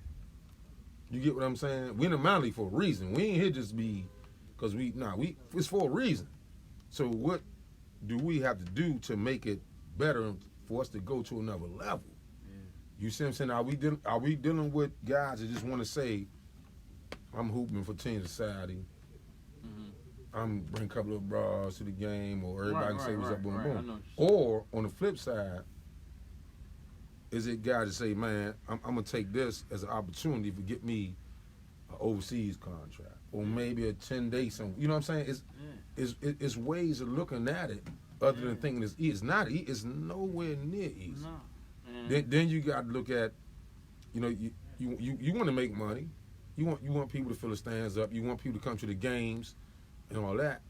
You get what I'm saying? We in the minor league for a reason. We ain't here just be because it's for a reason. So what do we have to do to make it better for us to go to another level? Yeah. You see what I'm saying? Are we dealing with guys that just want to say, I'm hooping for Team Society, I'm bring a couple of bras to the game, or everybody can say what's up, boom, boom. Or on the flip side, is it guys that say, man, I'm gonna take this as an opportunity to get me an overseas contract, or maybe a 10-day something. You know what I'm saying? It's ways of looking at it other than thinking it's easy. It's not easy. It's nowhere near easy. No. Then you got to look at, you want to make money. You want people to fill the stands up. You want people to come to the games and all that.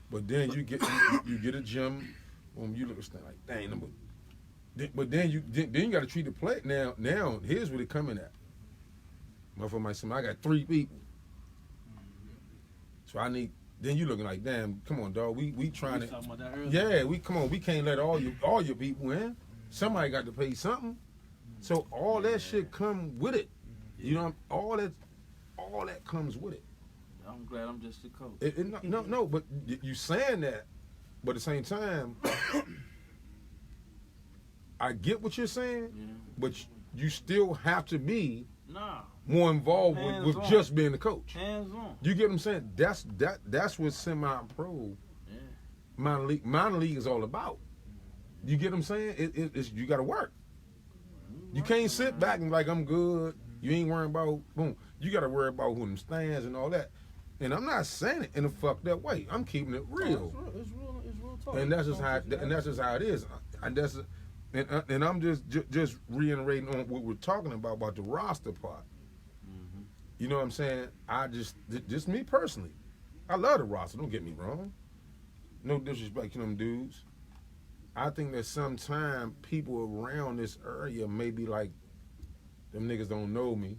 But then you get a gym. You look at stand like, dang, but then you got to treat the play. Now here's where they coming at. Motherfucker might say, I got 3 people. So I need. Then you looking like, damn, come on, dog. We trying to. Talking about that earlier. Yeah, come on. We can't let all your people in. Somebody got to pay something. So all that shit come with it. You know, all that comes with it. I'm glad I'm just a coach. No, but you saying that, but at the same time, I get what you're saying, but you still have to be more involved with just being the coach. Hands on. You get what I'm saying? That's what semi-pro minor league is all about. You get what I'm saying? It's you got to work. You can't sit back and like I'm good. You ain't worrying about boom. You got to worry about who them stands and all that. And I'm not saying it in a fucked up way. I'm keeping it real. It's real talk. And that's just how it is. And I'm just reiterating on what we're talking about the roster part. You know what I'm saying? Just me personally, I love the roster. Don't get me wrong. No disrespect to them dudes. I think that sometimes people around this area may be like, them niggas don't know me,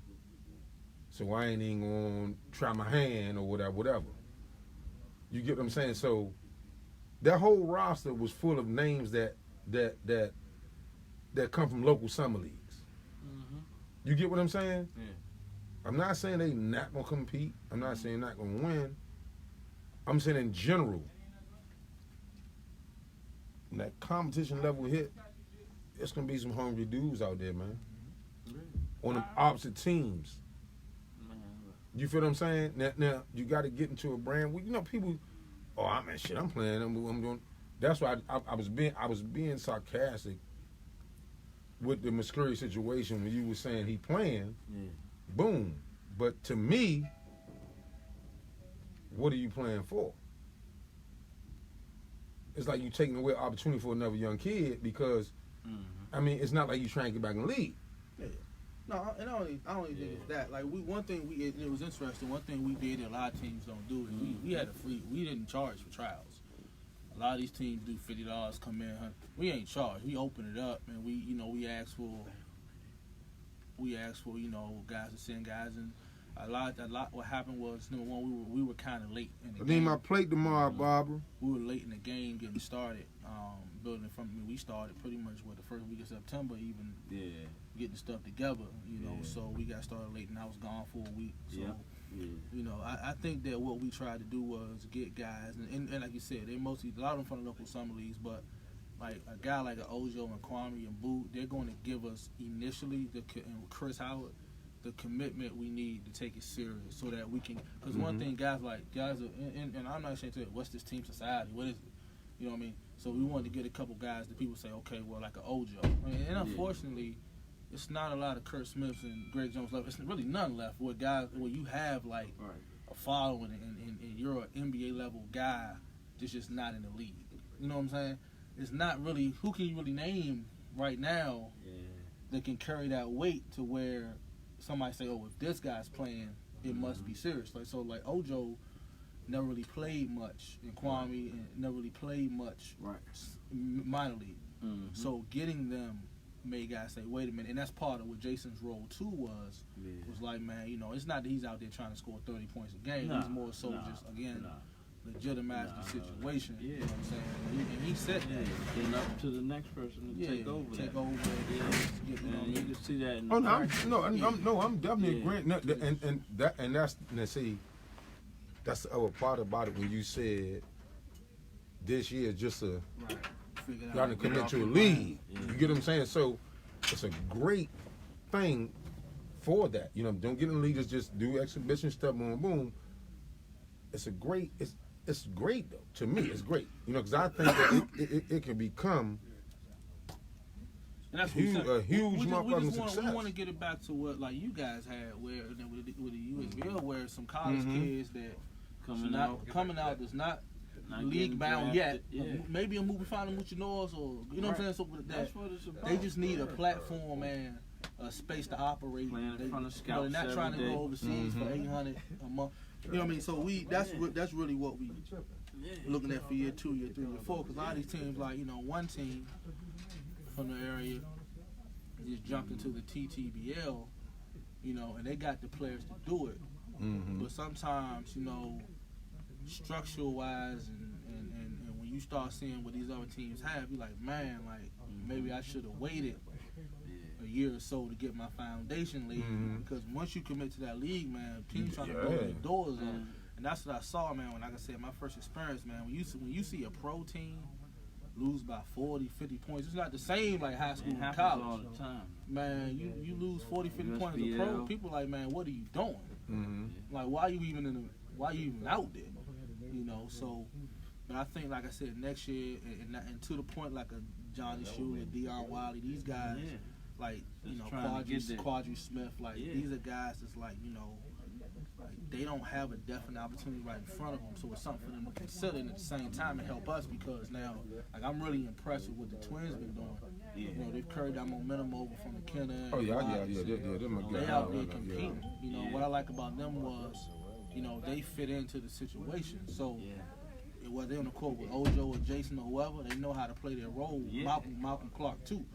so I ain't even gonna try my hand or whatever. You get what I'm saying? So that whole roster was full of names that come from local summer leagues. You get what I'm saying? Yeah. I'm not saying they not gonna compete. I'm not saying not gonna win. I'm saying in general, when that competition level hit, it's gonna be some hungry dudes out there, man. On the opposite teams. You feel what I'm saying? Now you got to get into a brand. Well, people. Oh, I'm playing. I'm doing. That's why I was being sarcastic with the Muscuri situation when you were saying he playing. Yeah. Boom. But to me, what are you playing for? It's like you taking away opportunity for another young kid because, it's not like you trying to get back in the league. Yeah. No, and I only think it's that. Like one thing it was interesting. One thing we did that a lot of teams don't do is we had we didn't charge for trials. A lot of these teams do $50 come in. We ain't charged. We open it up and we ask for guys to send guys in. A lot. What happened was number one we were kind of late in the game. I need my plate tomorrow, Barbara. We were late in the game getting started. Building we started pretty much the first week of September even. Yeah. Getting stuff together, so we got started late and I was gone for a week. So, I think that what we tried to do was get guys, and like you said, a lot of them from the local summer leagues, but like a guy like an Ojo and Kwame and Boot, they're going to give us initially, and Chris Howard, the commitment we need to take it serious so that we can, because one thing guys are, and I'm not saying to it, what's this team society, what is it? You know what I mean? So we wanted to get a couple guys that people say, okay, well, like an Ojo. I mean, and unfortunately, it's not a lot of Kurt Smiths and Greg Jones left. It's really none left. Where guys, where you have like a following and you're an NBA level guy that's just not in the league. You know what I'm saying? It's not really, who can you really name right now that can carry that weight to where somebody say, oh, if this guy's playing, it must be serious. Like, so like Ojo never really played much, and Kwame never really played much minor league. So getting them made guys say, wait a minute, and that's part of what Jason's role too was like, man, you know, it's not that he's out there trying to score 30 points a game. He's more so just, again, legitimize the situation. You know what I'm saying? And he said that. Getting up to the next person to take over. Take over. You can see that in I'm definitely agreeing. No, and that's the other part about it when you said this year just y'all to commit to a league. You get what I'm saying? So it's a great thing for that. You know, don't get in the league, just do exhibition stuff, boom, boom. It's great though. To me, it's great. You know, because I think that it can become and that's a huge motherfucking success. We want to get it back to what like you guys had, where with the USBL, where some college kids that coming out that's not league bound yet. Maybe a movie final Muchinoz or you know what I'm saying. So that's what it's about. They just need a platform and a space to operate. In front of scouts. They're not trying to go overseas for $800 a month. You know what I mean? So that's really what we looking at for year 2, year 3, year 4. Because a lot of these teams, like one team from the area just jumped into the TTBL, and they got the players to do it. But sometimes, structural wise and when you start seeing what these other teams have, you're like, man, like maybe I should have waited a year or so to get my foundation laid. Because once you commit to that league, man, teams trying to blow the doors on. And that's what I saw, man, when, like I said, my first experience, man, when you see a pro team lose by 40, 50 points, it's not the same like high school and college. All the time. Man, you lose 40, 50 points as a pro, people like, man, what are you doing? Like, why are you even out there? So, but I think, like I said, next year, and to the point, like a Johnny Schuler, Deion Wiley, these guys, like, Quadri Smith, like, these are guys that's like, like they don't have a definite opportunity right in front of them, so it's something for them to consider, and at the same time, and help us, because now, like, I'm really impressed with what the Twins been doing. They've carried that momentum over from McKenna. They out there competing. What I like about them was, they fit into the situation. So, whether they're on the court with Ojo or Jason or whoever, they know how to play their role. Malcolm Clark too.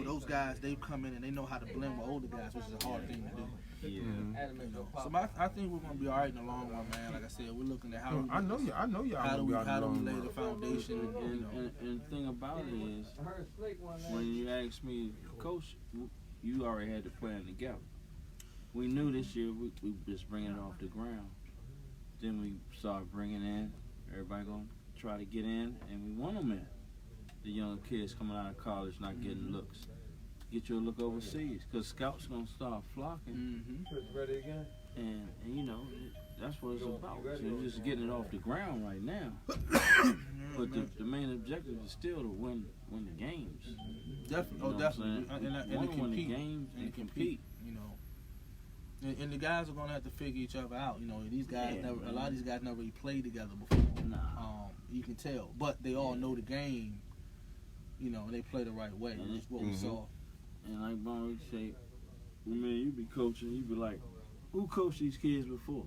Those guys, they come in and they know how to blend with older guys, which is a hard thing to do. So I think we're gonna be all right in the long run, man. Like I said, we're looking at how do we lay the foundation. And the thing about it is, when you asked me, Coach, you already had the plan together. We knew this year we just bringing it off the ground. Then we started bringing in, everybody gonna try to get in, and we want them in. The young kids coming out of college not getting looks. Get you a look overseas, because scouts gonna start flocking. Ready again? And that's what it's about. So you're just getting it off the ground right now. But the main objective is still to win the games. Definitely, definitely. And win the games and compete. And the guys are gonna have to figure each other out. These guys a lot of these guys never really played together before. You can tell, but they all know the game. They play the right way. That's what we saw. And like Bon would say, you be coaching, you be like, who coached these kids before?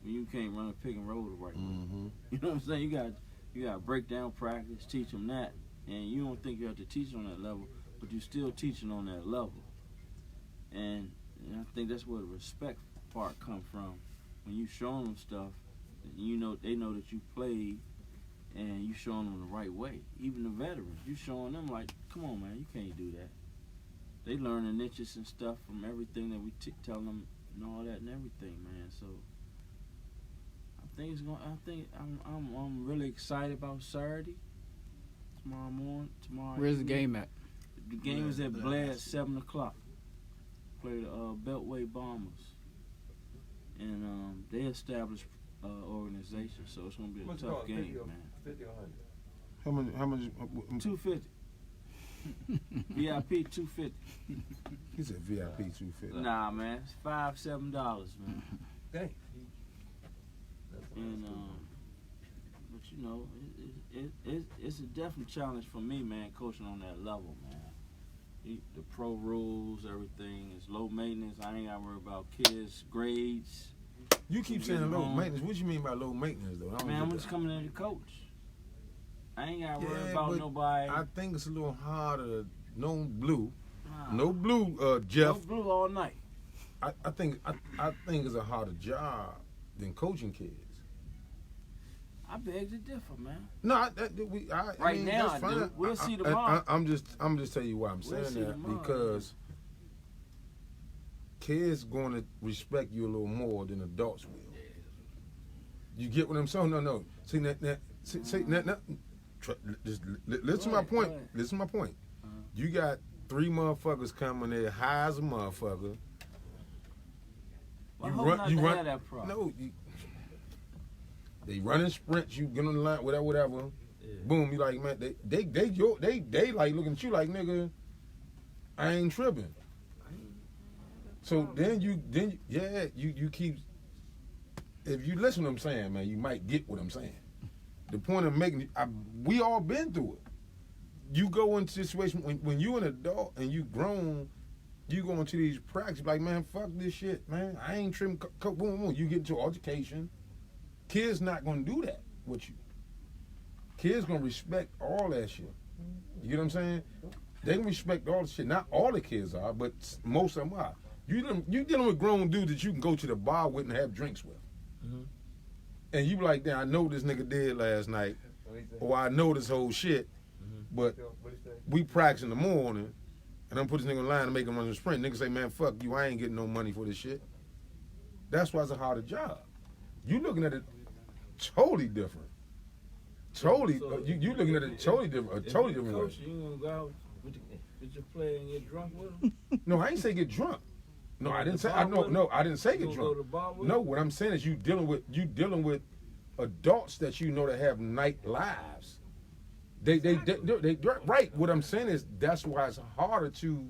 When you can't run a pick and roll the right way. You know what I'm saying? You got break down practice, teach them that, and you don't think you have to teach on that level, but you're still teaching on that level. And I think that's where the respect part come from. When you showing them stuff, they know that you played, and you showing them the right way. Even the veterans, you showing them like, come on, man, you can't do that. They learn the niches and stuff from everything that we tell them and all that and everything, man. So I'm really excited about Saturday. Tomorrow morning. Where's the game at? The game is at Blair at 7:00. Play the Beltway Bombers, and they established organization, so it's gonna be a tough game, man. 50 or 100? How much? $250. VIP $250. He said VIP 250. Nah, man, it's $5-7, man. Dang. And but you know, it's a definite challenge for me, man, coaching on that level, man. The pro rules, everything is low maintenance. I ain't got to worry about kids' grades. You keep saying low maintenance. What you mean by low maintenance, though? Man, I'm just coming in to coach. I ain't got to worry about nobody. I think it's a little harder. No blue, Nah. no blue, Jeff. No blue all night. I think it's a harder job than coaching kids. I beg to differ, man. No, I Right mean, now, that's I do. fine. We'll see tomorrow. I'm just telling you why I'm saying see that tomorrow, because kids going to respect you a little more than adults will. You get what I'm saying? No. See that. Just listen to my point. Go ahead. Listen to my point. Uh-huh. You got 3 motherfuckers coming there high as a motherfucker. Well, I hope not to have that problem. No, they running sprints. You get on the line, whatever. Yeah. Boom, you like, man, they like looking at you like, nigga, I ain't tripping. So then you keep. If you listen to what I'm saying, man, you might get what I'm saying. The point I'm making, we all been through it. You go into a situation when you an adult and you grown, you go into these practices like, man, fuck this shit, man. I ain't tripping. Boom, boom. You get into altercation. Kids not gonna do that with you. Kids gonna respect all that shit. You get what I'm saying? They can respect all the shit. Not all the kids are, but most of them are. You dealing with grown dudes that you can go to the bar with and have drinks with. Mhm. And you be like, damn, I know this nigga did last night, or I know this whole shit, but we practice in the morning, and I'm put this nigga in line to make him run the sprint. Nigga say, man, fuck you, I ain't getting no money for this shit. That's why it's a harder job. You looking at it totally different. Totally, So, you looking at it totally different. A totally different way. Coach, you gonna go out with your player and get drunk with him? No, I ain't say get drunk. No, I didn't say. I didn't say You get gonna drunk. go to the bar with No, him? what I'm saying is you dealing with adults that you know that have night lives. They right. What I'm saying is that's why it's harder to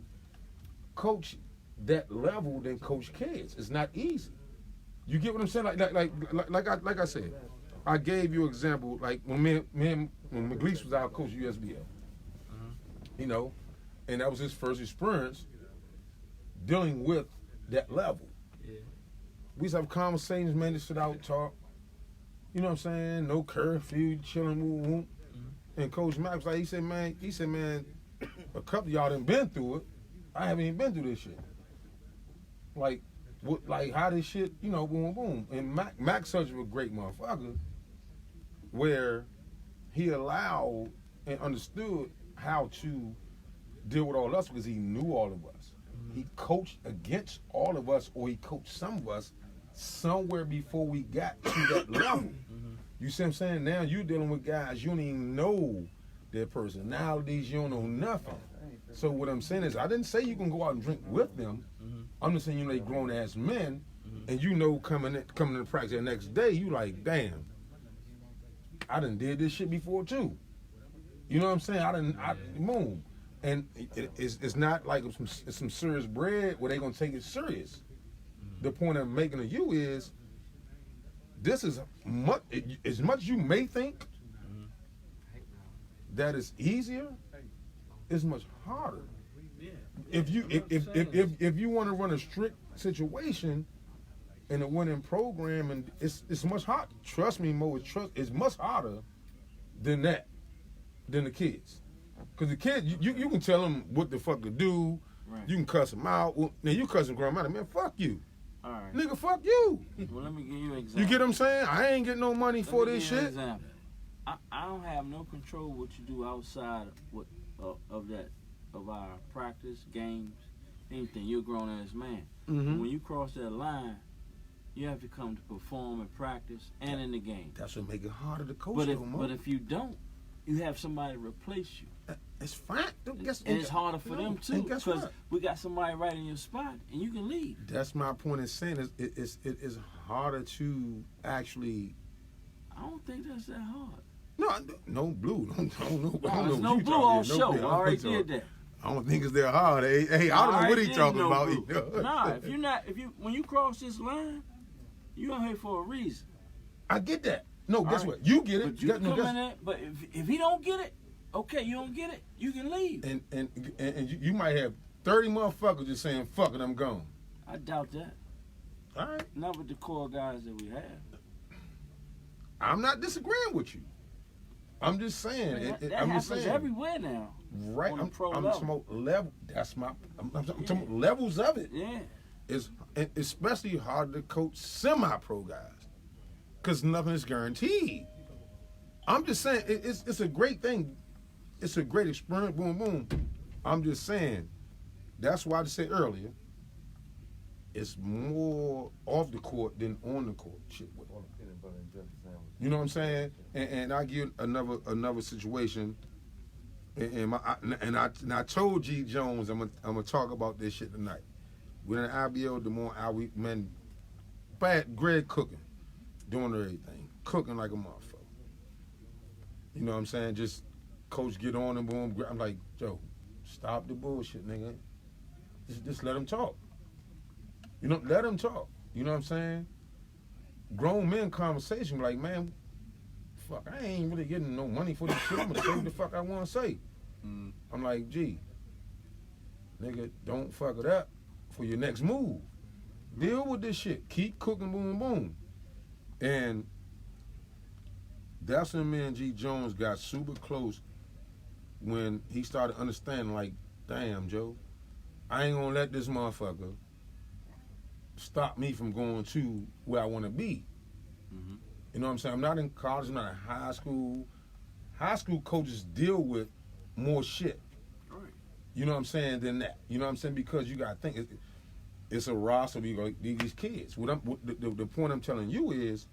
coach that level than coach kids. It's not easy. You get what I'm saying? Like I said, I gave you an example. Like when when McLeese was our coach USBL, you know, and that was his first experience dealing with that level. Yeah. We used to have conversations, man, just sit out, talk. You know what I'm saying? No curfew, chilling, woo. And Coach Max, like he said, man, a couple of y'all done been through it. I haven't even been through this shit. Like how this shit, you know, boom, boom. And Max such a great motherfucker, where he allowed and understood how to deal with all of us because he knew all of us. He coached against all of us, or he coached some of us somewhere before we got to that level. You see what I'm saying? Now you're dealing with guys, you don't even know their personalities, you don't know nothing. So what I'm saying is, I didn't say you can go out and drink with them. I'm just saying, you know, they grown ass men, and you know, coming to practice the next day, you like, damn, I done did this shit before too. You know what I'm saying? Boom. And it's not like it's some serious bread where they gonna take it serious. The point I'm making to you is, this is much as much you may think that is easier, it's much harder. Yeah. If you want to run a strict situation in a winning program, and it's much harder. Trust me, Mo, it's much harder than the kids. Because the kids, you can tell them what the fuck to do. Right. You can cuss them out. Well, now you cuss them grandma, man, fuck you. All right. Nigga, fuck you. Well, let me give you an example. You get what I'm saying? I ain't getting no money for Let me this give you an shit. example. I don't have no control what you do outside of our practice, games, anything. You're a grown ass man. Mm-hmm. When you cross that line, you have to come to perform in practice and in the game. That's what make it harder to coach. But if you don't, you have somebody replace you. It's fine. And it's harder for them too, and guess because what? we got somebody right in your spot, and you can leave. That's my point in saying it is harder to actually. I don't think that's that hard. No blue. I don't know. There's no blue on show. I already did that. I don't think it's that hard. Hey, I don't know what he talking about. Nah, when you cross this line, you out here for a reason. I get that. No, guess what? You get it. But you come in there, but if he don't get it, okay, you don't get it, you can leave. And you might have 30 motherfuckers just saying, fuck it, I'm gone. I doubt that. All right. Not with the core guys that we have. I'm not disagreeing with you. I'm just saying. Man, that I'm happens just saying. everywhere now. Right. On the pro I'm level. talking about level. That's my. I'm talking about levels of it. Yeah. It's especially hard to coach semi-pro guys because nothing is guaranteed. I'm just saying it's a great thing. It's a great experience. Boom, boom. I'm just saying. That's why I just said earlier. It's more off the court than on the court. Shit. You know what I'm saying? And I give another situation. And I told G Jones I'm gonna talk about this shit tonight. We're in the IBL, Des Moines, man, bad Greg cooking, doing everything, cooking like a motherfucker. You know what I'm saying? Just coach get on and boom. I'm like, Joe, stop the bullshit, nigga. Just let him talk. You know, let him talk. You know what I'm saying? Grown men conversation like, man, fuck, I ain't really getting no money for this shit. I'm gonna say what the fuck I wanna say. I'm like, gee, nigga, don't fuck it up for your next move. Deal with this shit. Keep cooking, boom, boom. And that's when me and G Jones got super close when he started understanding, like, damn, Joe, I ain't gonna let this motherfucker stop me from going to where I want to be. Mm-hmm. You know what I'm saying? I'm not in college, I'm not in high school. High school coaches deal with more shit. Right. You know what I'm saying, than that. You know what I'm saying? Because you got to think, it's a roster of these kids. The point I'm telling you is,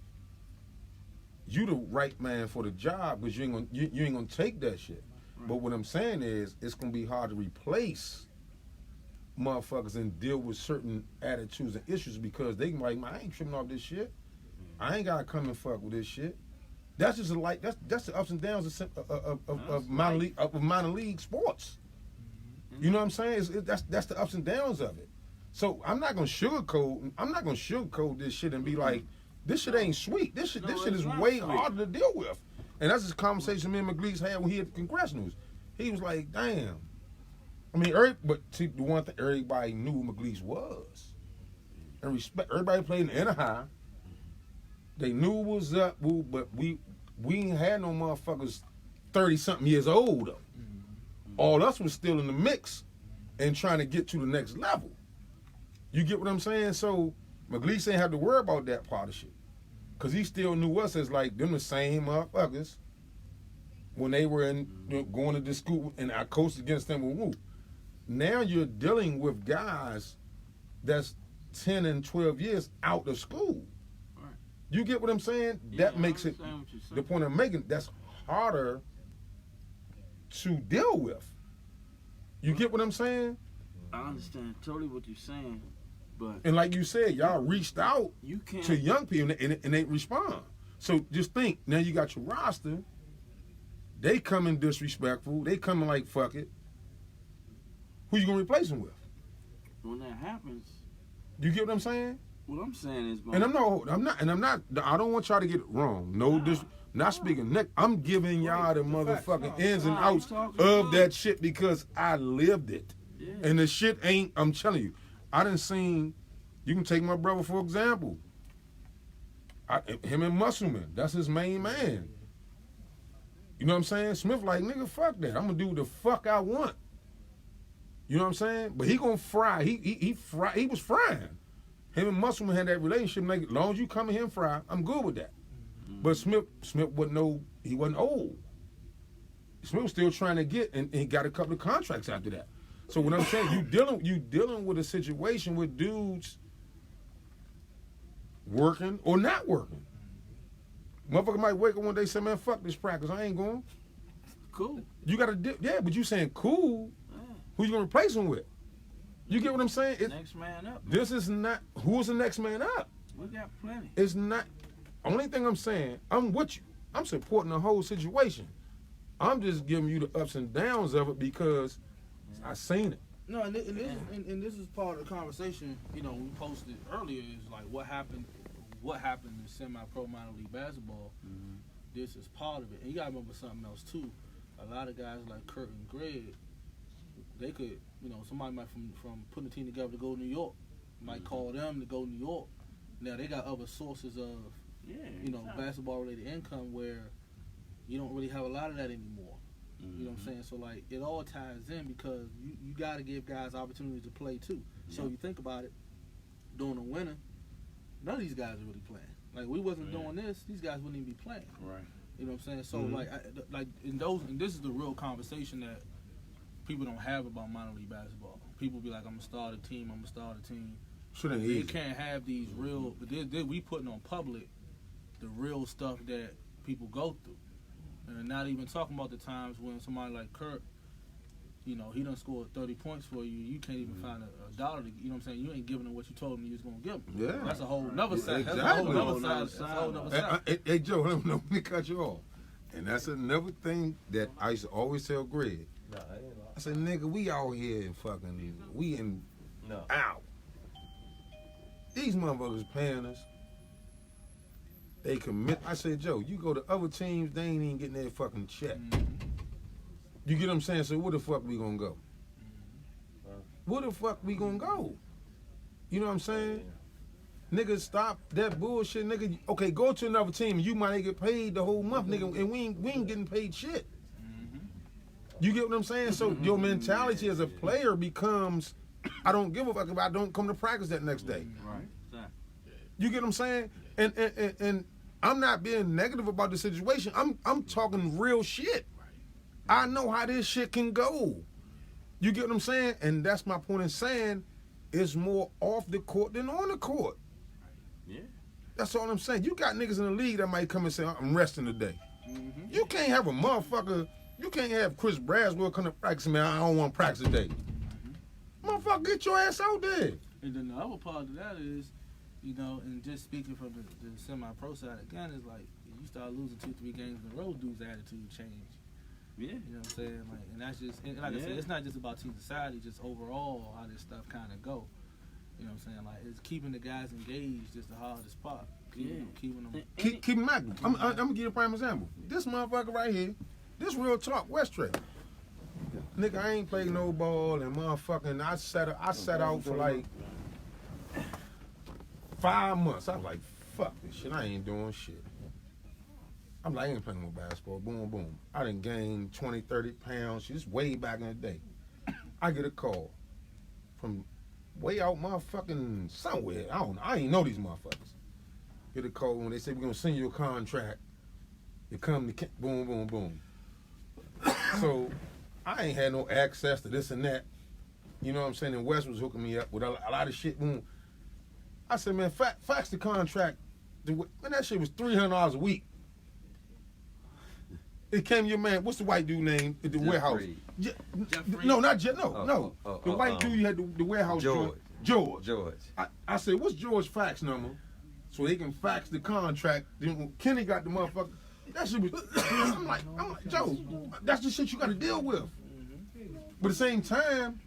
you the right man for the job, because you ain't gonna take that shit. Right. But what I'm saying is, it's gonna be hard to replace motherfuckers and deal with certain attitudes and issues, because they can be like, man, I ain't tripping off this shit. I ain't gotta come and fuck with this shit. That's just that's the ups and downs of minor league sports. You know what I'm saying? That's the ups and downs of it. So I'm not gonna sugarcoat this shit and be like, this shit ain't sweet. This shit is way harder to deal with. And that's this conversation me and McLeese had when he had the Congressionals. He was like, damn. I mean, but see, the one thing, everybody knew who McLeese was. And respect, everybody played in Anaheim. They knew what was up, but we ain't had no motherfuckers 30-something years old, though. All us was still in the mix and trying to get to the next level. You get what I'm saying? So McLeese ain't have to worry about that part of shit. Because he still knew us as like them the same motherfuckers when they were going to this school, and I coached against them with Woo. Now you're dealing with guys that's 10 and 12 years out of school. Right. You get what I'm saying? Yeah, that makes it, the point I'm making, that's harder to deal with. You get what I'm saying? I understand totally what you're saying, but... And like you said, y'all reached out to young people and they respond. So just think, now you got your roster, they come in disrespectful, they come in like, fuck it. Who you gonna replace them with? When that happens, you get what I'm saying? What I'm saying is, and I'm not. I don't want y'all to get it wrong. No, not speaking neck. I'm giving y'all the motherfucking ins and outs of that shit because I lived it, and the shit ain't. I'm telling you, I done seen. You can take my brother for example. Him and Muscleman, that's his main man. You know what I'm saying? Smith like, nigga, fuck that. I'm gonna do the fuck I want. You know what I'm saying? But he gonna fry. He was frying. Him and Muscleman had that relationship. Like, as long as you come in here and fry, I'm good with that. Mm-hmm. But Smith he wasn't old. Smith was still trying to get, and he got a couple of contracts after that. So what I'm saying, you dealing with a situation with dudes working or not working. Motherfucker might wake up one day and say, man, fuck this practice, I ain't going. Cool. You gotta but you saying cool. Who you gonna replace him with? You get what I'm saying? Next man up. This is not, who's the next man up? We got plenty. It's not, only thing I'm saying, I'm with you. I'm supporting the whole situation. I'm just giving you the ups and downs of it because I seen it. No, and this is part of the conversation. You know, we posted earlier is like what happened in semi-pro minor league basketball. Mm-hmm. This is part of it, and you gotta remember something else too. A lot of guys like Kurt and Greg, they could, you know, somebody might from putting a team together to go to New York, might call them to go to New York. Now they got other sources of, you know, basketball related income where you don't really have a lot of that anymore. Mm-hmm. You know what I'm saying? So like it all ties in because you got to give guys opportunities to play too. So you think about it, during the winter, none of these guys are really playing. Like we wasn't doing this, these guys wouldn't even be playing. Right. You know what I'm saying? So and this is the real conversation that people don't have about minor league basketball. People be like, I'm gonna start a team. Shit ain't They easy. can't have these real, but we putting on public the real stuff that people go through. And not even talking about the times when somebody like Kurt, you know, he done scored 30 points for you. You can't even find a dollar to, you know what I'm saying? You ain't giving him what you told him you was going to give him. Yeah. That's a whole nother side. Exactly. That's a whole nother side. Hey, Joe, let me cut you off. And that's another thing that I used to always tell Greg. I said, nigga, we out here and fucking, we in out. These motherfuckers paying us. They commit. I said, Joe, you go to other teams, they ain't even getting their fucking check. You get what I'm saying? So where the fuck we gonna go? Where the fuck we gonna go? You know what I'm saying? Nigga, stop that bullshit, nigga. Okay, go to another team. You might get paid the whole month, nigga, and we ain't getting paid shit. You get what I'm saying? So your mentality as a player becomes, I don't give a fuck if I don't come to practice that next day. Right. You get what I'm saying? And I'm not being negative about the situation. I'm talking real shit. I know how this shit can go. You get what I'm saying? And that's my point in saying it's more off the court than on the court. Yeah. That's all I'm saying. You got niggas in the league that might come and say, I'm resting today. You can't have a motherfucker, you can't have Chris Braswell come to practice, man, I don't want to practice today. Motherfucker, get your ass out there. And then the other part of that is, you know, and just speaking from the semi-pro side again, is like, you start losing 2-3 games in a row, dude's attitude change. Yeah. You know what I'm saying? Like, and that's just, and like I said, it's not just about team society, just overall how this stuff kind of go. You know what I'm saying? Like, it's keeping the guys engaged is the hardest part. Keeping them. Keep him active. I'm gonna give you a prime example. This motherfucker right here, this real talk, Westray. Nigga, I ain't played no ball and motherfucking, I sat out for like 5 months. I was like, fuck this shit, I ain't doing shit. I'm like, I ain't playing no basketball, boom, boom. I done gained 20, 30 pounds, just way back in the day. I get a call from way out motherfucking somewhere. I ain't know these motherfuckers. Get a call when they say, we're gonna send you a contract. You come to, boom, boom, boom. So, I ain't had no access to this and that. You know what I'm saying? And Wes was hooking me up with a lot of shit. Boom. I said, man, fax the contract. Man, that shit was $300 a week. It came your man, what's the white dude name at the warehouse? No, not Jeff, no. The white dude you had the warehouse. George. I said, what's George's fax number? So they can fax the contract. Then when Kenny got the motherfucker, that shit was, I'm like, Joe, that's the shit you got to deal with. But at the same time,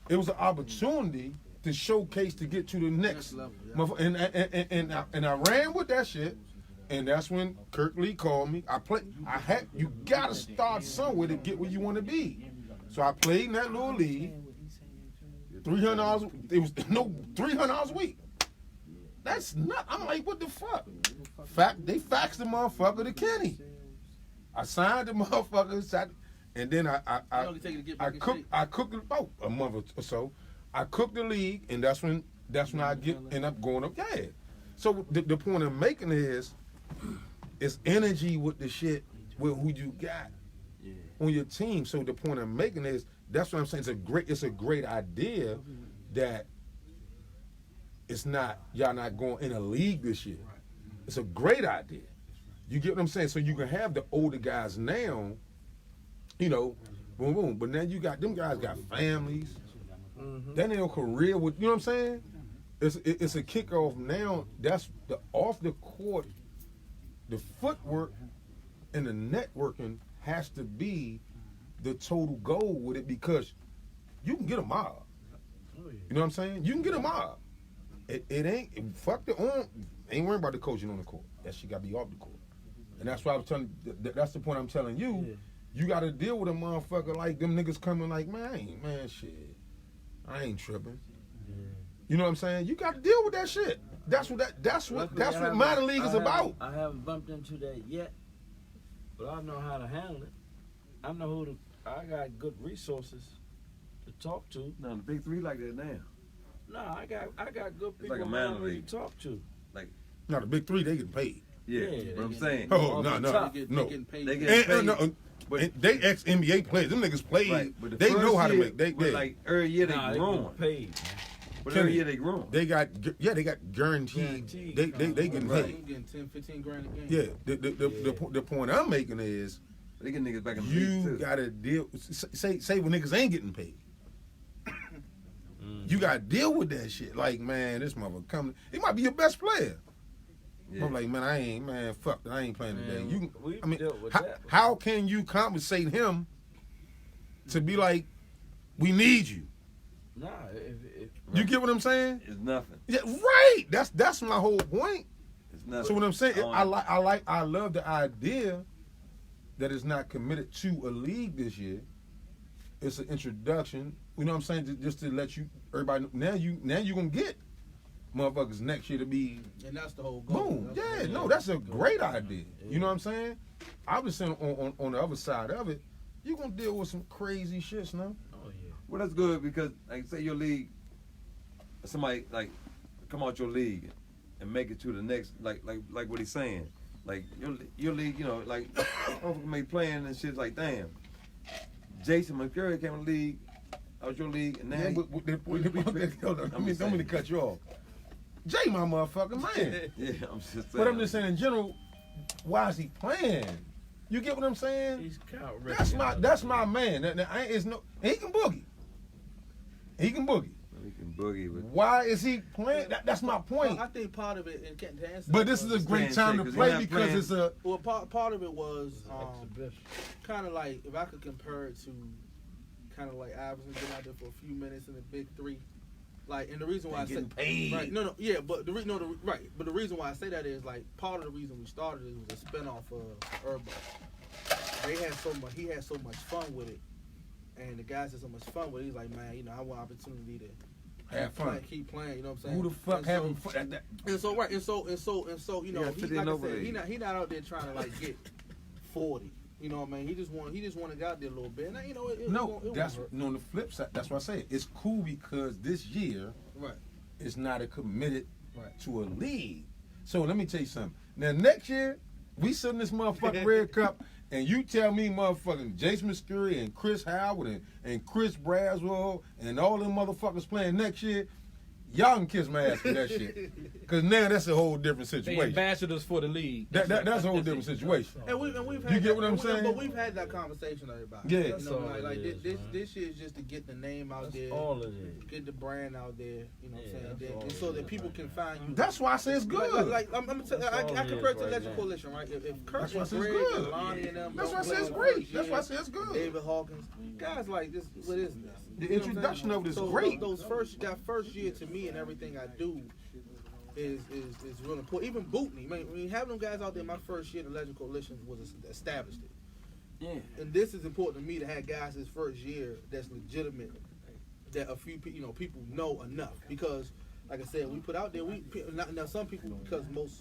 it was an opportunity to showcase to get to the next level. And I ran with that shit. And that's when Kirk Lee called me. You gotta start somewhere to get where you want to be. So I played in that little league. $300. It was $300 a week. That's not. I'm like, what the fuck? They faxed the motherfucker to Kenny. I signed the motherfucker, and then I cooked about a month or so. I cooked the league, and that's when I end up going up. Yeah. So the point I'm making is, it's energy with the shit with who you got on your team. So the point I'm making is, that's what I'm saying. It's a great idea that y'all not going in a league this year. It's a great idea. You get what I'm saying? So you can have the older guys now, you know, boom, boom. But now you got them guys got families. Then their career with, you know what I'm saying? It's a kickoff now. That's the off the court. The footwork And the networking has to be the total goal with it because you can get a mob. Oh, yeah. You know what I'm saying? You can get a mob. It ain't fuck the on. Ain't worrying about the coaching on the court. That shit got to be off the court. And that's why I was telling. That's the point I'm telling you. Yeah. You got to deal with a motherfucker like them niggas coming like, man, shit. I ain't tripping. Yeah. You know what I'm saying? You got to deal with that shit. That's what minor league is about. I haven't bumped into that yet, but I know how to handle it. I know I got good resources to talk to. No, the big three like that now. No, I got good It's like people a minor around me league. to talk to. Now the big three, they getting paid. Yeah, Yeah, but I'm they saying. Oh, Off no. They No. getting paid. They get And, paid. no, But- and they ex NBA players. Them niggas played. Right, but the They first know how to year, make. They but like every year they Nah, growing. get paid. But Kenny, every year they growing. They got guaranteed. Guaranteed. They getting Right. paid. I'm getting 10, 15 grand a game. Yeah. The point I'm making is They get niggas back in the league you too. gotta deal. Say when niggas ain't getting paid. You gotta deal with that shit. Like, man, this motherfucker coming. He might be your best player. Yeah. I'm like, man, fuck that. I ain't playing today. Man, You can, we've I mean, dealt with how, that. how can you compensate him to be like, we need you? Nah, if You get what I'm saying? It's nothing. Yeah, right. That's my whole point. It's nothing. So what I'm saying, Oh, I love the idea that it's not committed to a league this year. It's an introduction. You know what I'm saying? Just to let everybody know. Now you gonna get motherfuckers next year to be And that's the whole goal. boom. That's the Yeah, whole no, goal. that's a great idea. You know what I'm saying? I was saying on the other side of it, you gonna deal with some crazy shits now. oh yeah. Well, that's good because, like, say your league, somebody like come out your league and make it to the next, like what he's saying, like your league, you know, like motherfucker may playing and shit. Like, damn, Jason McCurry came in the league, out your league, and now Yeah, he- hold on, I'm just don't mean to saying. cut you off. Jay, my motherfucker, man. yeah, I'm just saying. But I'm just saying in general, why is he playing? You get what I'm saying? He's count That's my man. He can boogie. He can boogie. He can boogie with. Why is he playing? That's my point. Well, I think part of it, and to answer But that this is a was- great time to Because play he's not because playing. it's a. Well, part of it was exhibition. kind of like, if I could compare it to kind of like Iverson getting out there for a few minutes in the big three. Like, and the reason why I say getting paid. right, yeah, but but the reason why I say that is like part of the reason we started it was a spinoff of Urban. He had so much fun with it, and the guys had so much fun with it. He's like, man, you know, I want opportunity to Have fun. keep playing. You know what I'm saying? Who the fuck And having so- fun? And so, you know, Yeah, he, fit like in I over said, there. he not out there trying to like get 40. You know what I mean? He just want to get out there a little bit. And you know, it No, won't that's hurt. no. On the flip side, that's why I say it's cool because this year Right. is not a committed Right. to a league. So let me tell you something. Now next year, we sit in this motherfucking Red Cup, and you tell me motherfucking Jason Muscuri and Chris Howard and Chris Braswell and all them motherfuckers playing next year. Y'all can kiss my ass for that shit. Cause now that's a whole different They situation. ambassadors for the league. That's a whole different situation. And we've had You get that- what I'm but saying? But we've had that conversation about it. Yeah. You That's know, all like it is, man. this shit is just to get the name out That's there, all it is. get the brand out there. You know what Yeah, I'm saying? that's all And so it that is, people man. can find you. That's why I say it's good. Like I'm gonna tell you, That's all I it compare it is to right Legend now. Coalition, right? If Kurt That's why I and say it's Greg good. and Lonnie and them, That's don't why I say play it's on great. first That's why I year, say it's good. David Hawkins, guys like this. What is this? The You know what I'm introduction saying? of it is So great. that first year to me and everything I do is real important. Even Bootney, I mean, having them guys out there my first year, the Legend Coalition was established it. Yeah. And this is important to me to have guys this first year that's legitimate, that a few people know enough. Because, like I said, we put out there, now some people, because most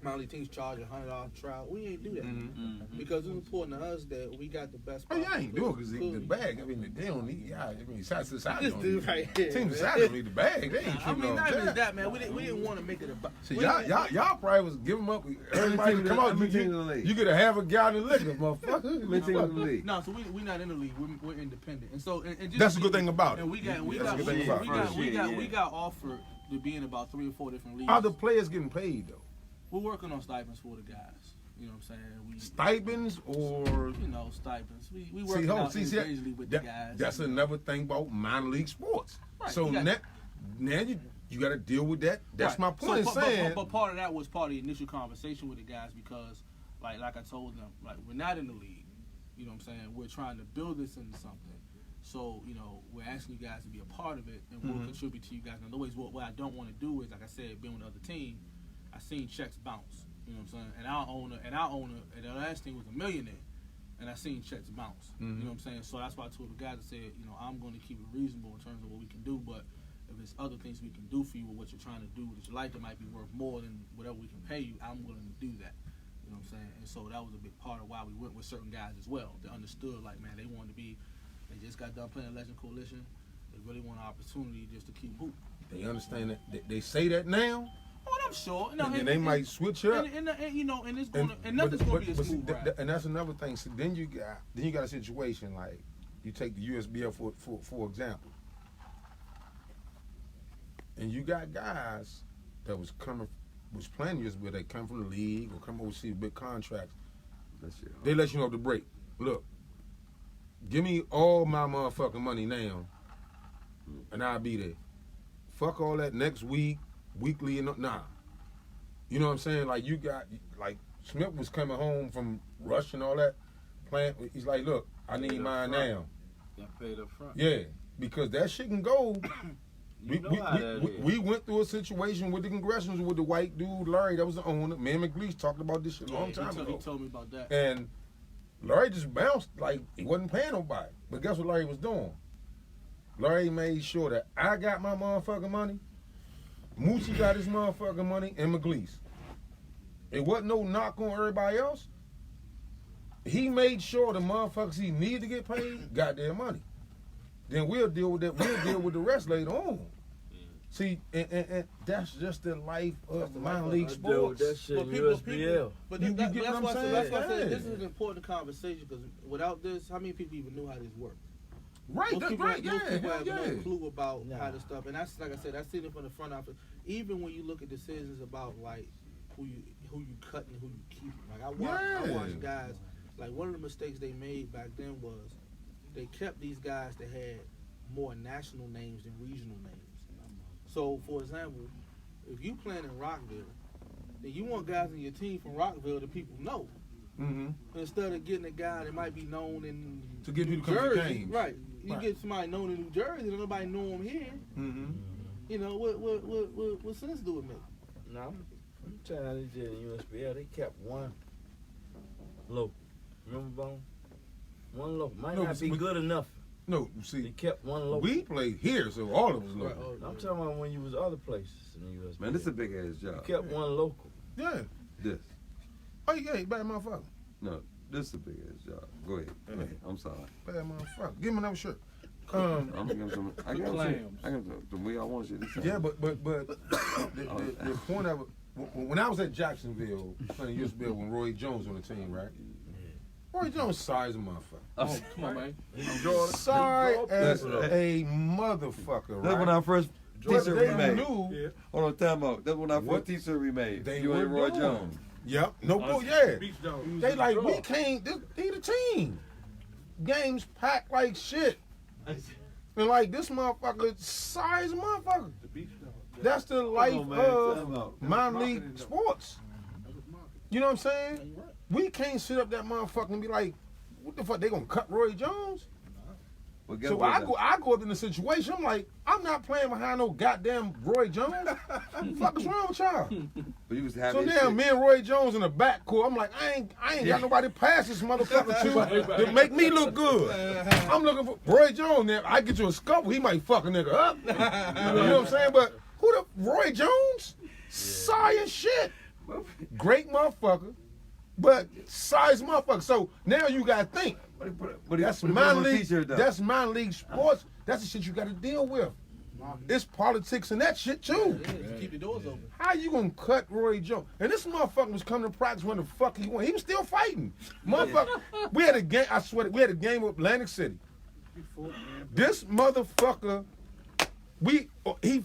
minor league teams charge $100 trial, we ain't do that. Because it's important to us that we got the best. Oh, yeah, I ain't doing because the Including- bag. I mean, they don't need. Yeah, I mean, side to side. This don't dude need- right here, Team man. side don't need the bag. They ain't I tripping mean, on not even that. that, man. We didn't want to make it about. See, y'all probably was giving them up. Everybody teams- come how out. many teams in the league? You get a half a gallon of liquor, How many teams in the motherfucker. league? No, so we not in the league. We're independent, and so and just That's a good thing about it. And we got That's a good thing about it. we got offered to be in about 3 or 4 different leagues. Are the players getting paid though? We're working on stipends for the guys. You know what I'm saying? We Stipends or stipends. We see, working out see, individually with the guys. that's another thing about minor league sports. Right, So you got- now you got to deal with that. That's Right. my point. So, saying but part of that was part of the initial conversation with the guys because like I told them, like we're not in the league. You know what I'm saying? We're trying to build this into something. So, you know, we're asking you guys to be a part of it, and we'll contribute to you guys. In other ways, what I don't want to do is, like I said, being with the other team, I seen checks bounce. You know what I'm saying? And our owner, and the last thing was a millionaire, and I seen checks bounce. You know what I'm saying? So that's why I told the guys, I said, you know, I'm going to keep it reasonable in terms of what we can do, but if there's other things we can do for you or what you're trying to do with your life that might be worth more than whatever we can pay you, I'm willing to do that. You know what I'm saying? And so that was a big part of why we went with certain guys as well. They understood, like, man, they wanted to be, they just got done playing Legend Coalition. They really want an opportunity just to keep hooping. They understand that. They say that now. Oh, and I'm sure. No, And they might switch up. And you know, and it's gonna, and nothing's gonna be a smooth ride. And that's another thing. So then you got a situation like you take the USBL for example, and you got guys that was playing USBL. They come from the league or come overseas big contracts. They let you know the break. Look, give me all my motherfucking money now, and I'll be there. Fuck all that next week. Weekly and nah, you know what I'm saying? Like you got, like Smith was coming home from Rush and all that, playing. He's like, look, I need mine now. Got paid up front. Yeah, because that shit can go. We went through a situation with the Congressionals with the white dude Larry that was the owner. Me and McLeish talked about this shit a long time ago. He told me about that. And Larry just bounced like he wasn't paying nobody. But guess what Larry was doing? Larry made sure that I got my motherfucking money. Moochie got his motherfucking money, and McLeish. It wasn't no knock on everybody else. He made sure the motherfuckers he needed to get paid got their money. Then we'll deal with that. We'll deal with the rest later on. See, and that's just the life of minor league sports. That shit But USBL. But You that's get what I'm why saying? that's why I Yeah. said this is an important conversation because without this, how many people even knew how this worked? Right, Most that's people, right, most people have yeah. no clue about Nah. how this stuff, and that's like I said, that's seen it from the front office. Even when you look at decisions about like who you cut and who you keep, like I Yeah. watched guys. Like one of the mistakes they made back then was they kept these guys that had more national names than regional names. So, for example, if you playing in Rockville, then you want guys in your team from Rockville that people know. Instead of getting a guy that might be known in To get New people to come to Jersey, games. right? You Right. get somebody known in New Jersey, and nobody know him here. You know what sense do it make? No, I'm telling you, they did in USBL. They kept one local. Remember, Bone? One local. Might No, not be we- good enough. No, They see, kept one local. we played here, so all of us Right, local. I'm talking about when you was other places in the USBL. Man, this is a big ass You job. kept one local. Yeah. This. Oh, yeah, bad motherfucker. No, this is a big ass job. Go ahead. Go ahead. I'm sorry. Bad motherfucker. Give me another shirt. I'm gonna give him some. I got some. Clams. I got some. We all want shit. This Yeah, but the point of it, when I was at Jacksonville playing USBL when Roy Jones on the team, right? Roy Jones size a motherfucker. Oh, come on, man. Sorry as Listen. a motherfucker, right? That's when our first But t-shirt we they made. knew. Hold on, time out. That's when our What first t-shirt we made. They You and were Roy doing. Jones. Yep. No bull. Yeah. They like we can't. They the team. Games packed like shit. And like this motherfucker, size motherfucker. That's the life on, man. Time of out. minor league sports. You know what I'm saying? We can't sit up that motherfucker and be like, what the fuck? They gonna cut Roy Jones? Well, guess So what I now? go up in the situation. I'm like, I'm not playing behind no goddamn Roy Jones. What the fuck is wrong with y'all? But you was happy. So as now shit. me and Roy Jones in the backcourt. I'm like, I ain't got nobody to pass this motherfucker to make me look good. I'm looking for Roy Jones. Now I get you a scuffle, he might fuck a nigga up. You know what I'm saying? But who the Roy Jones? Sorry as shit. Great motherfucker, but size motherfucker. So now you gotta think. But That's put it minor on a league. t-shirt, though. That's minor league sports. That's the shit you gotta deal with. It's politics and that shit too. It is. Keep the doors open. How you gonna cut Roy Jones? And this motherfucker was coming to practice when the fuck he went. He was still fighting. Motherfucker, we had a game, I swear, we had a game with Atlantic City. This motherfucker, he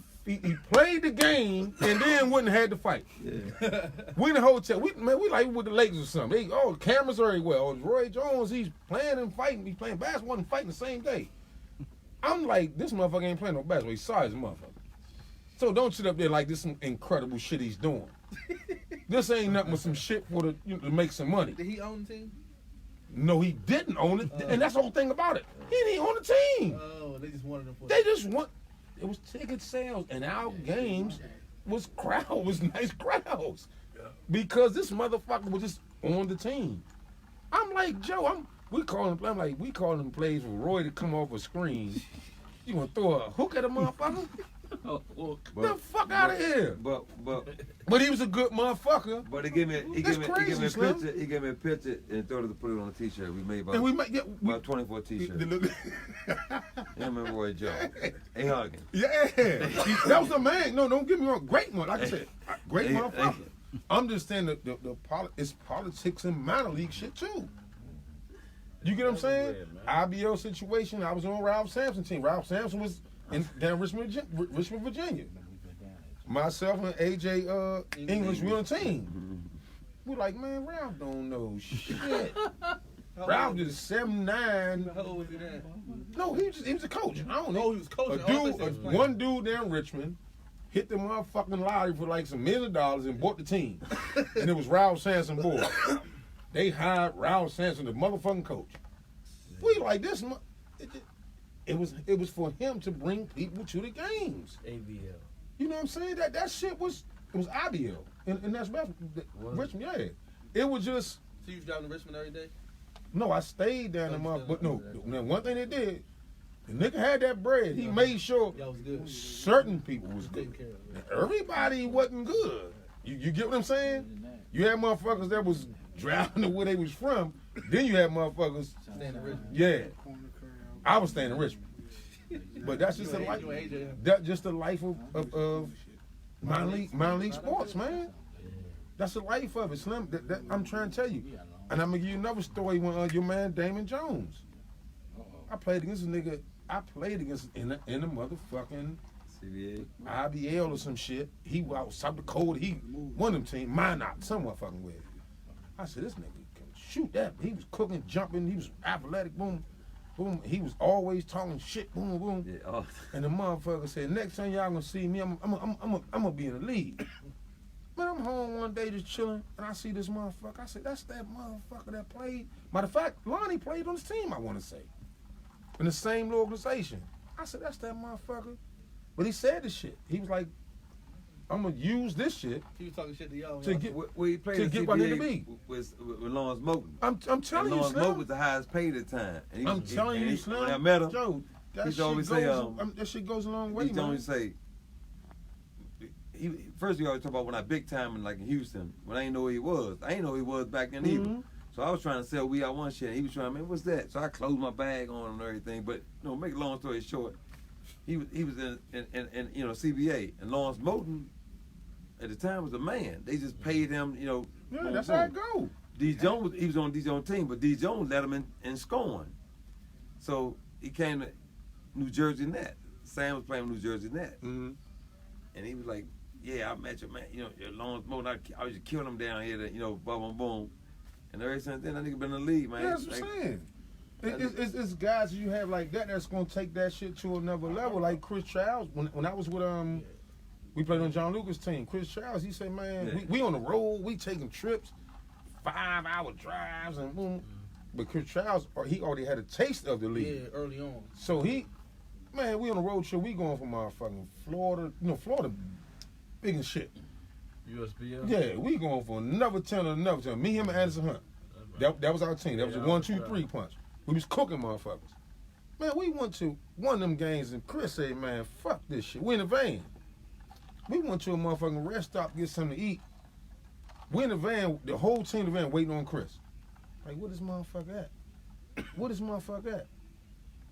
played the game and then went and had to fight. We in the hotel. We like with the Lakers or something. Cameras are everywhere. Oh, Roy Jones, he's playing and fighting. He's playing basketball and fighting the same day. I'm like, this motherfucker ain't playing no basketball. He's size a motherfucker. So don't sit up there like this some incredible shit he's doing. This ain't nothing but some shit for the to make some money. Did he own the team? No, he didn't own it, and that's the whole thing about it. He didn't own the team. Oh, they just wanted him for. They just want. It was ticket sales, and our games was nice crowds, because this motherfucker was just on the team. I'm like, Joe, we calling plays for Roy to come off a screen. You gonna throw a hook at a motherfucker? The fuck out of here! But he was a good motherfucker. But he gave me a Slim. picture. He gave me a picture and told us to put it on a T-shirt. We made about, And we might get about 24 T-shirts. Him and Roy Jones. Hey, hugging. Yeah, that was a man. No, don't get me wrong. Great one, like I said, great Hey, motherfucker. I'm just saying that it's politics and minor league shit too. You get what I'm saying? IBL situation. I was on Ralph Sampson's team. Ralph Sampson was down Richmond, Virginia. Myself and AJ English, we on a team. We like, man, Ralph don't know shit. Ralph is 7'9". How old was he then? No, he was a coach. I don't know. Oh, he was coaching. One dude there in Richmond hit the motherfucking lottery for like some $1 million and bought the team. And it was Ralph Sampson boy. They hired Ralph Sampson, the motherfucking coach. We like this. It was for him to bring people to the games. ABL. You know what I'm saying? That shit was IBL, and that's Richmond. Yeah, it was just. So you was driving to Richmond every day? No, I stayed down in my. But no, one thing they did, the nigga had that bread. He made sure Y'all was good. certain people was good. Everybody wasn't good. You get what I'm saying? You had motherfuckers that was driving to where they was from. Then you had motherfuckers. Staying in Richmond. Yeah, I was staying in Richmond. But that's just a life. That's just the life of minor league sports, man. That's the life of it, Slim. That I'm trying to tell you. And I'm gonna give you another story when your man Damon Jones. I played against a nigga. I played against in the motherfucking CBA. IBL or some shit. He was out South Dakota. He won them team. Mine not somewhat fucking with. I said this nigga can shoot that. He was cooking, jumping. He was athletic. Boom. Boom, he was always talking shit, boom, boom. Yeah, oh. And the motherfucker said, next time y'all gonna see me, I'm gonna be in the league. Man, I'm home one day just chilling, and I see this motherfucker. I said, that's that motherfucker that played. Matter of fact, Lonnie played on his team, I wanna say. In the same organization. I said, that's that motherfucker. But he said this shit. He was like, I'm gonna use this shit He was talking shit to y'all. to get Where he played to in get what I need to CBA be. with Lawrence Moten. I'm telling you, Lawrence Moten Slim. was the highest paid at the time. And he I'm was- telling and you, he- Slim. When I met him, Joe, that he shit always goes. say, That shit goes a long way, he man. always say, first you always talk about when I big time in like in Houston, when I didn't know who he was. I didn't know who he was back then either. So I was trying to sell We Are One shit. And he was trying, man, what's that? So I closed my bag on him and everything. But make a long story short, he was in CBA, and Lawrence Moten at the time was a man. They just paid him, Yeah, boom, that's boom. how it go. D. Jones, he was on D. Jones' team, but D. Jones let him in scoring. So he came to New Jersey Net. Sam was playing with New Jersey Net. Mm-hmm. And he was like, yeah, I met your man, your Lawrence Moten, I was just killing him down here, boom, boom, boom. And ever since then, that nigga been in the league, man. Yeah, that's what I'm saying. It's guys you have like that's gonna take that shit to another level. Like Chris Childs, when I was with we played on John Lucas' team. Chris Childs, he said, man, Yeah. we on the road, we taking trips, 5-hour drives, and boom. But Chris Childs, he already had a taste of the league. Yeah, early on. So we on a road trip. We going from motherfucking Florida. Florida, big as shit. USBL? Yeah, we going for another 10. Me, him, and Anderson Hunt. That was our team. That was a 1-2-3 punch. We was cooking motherfuckers. Man, we went to one of them games, and Chris said, man, fuck this shit. We in the van. We went to a motherfucking rest stop to get something to eat. We in the van, the whole team in the van waiting on Chris. Like, where this motherfucker at? Where this motherfucker at?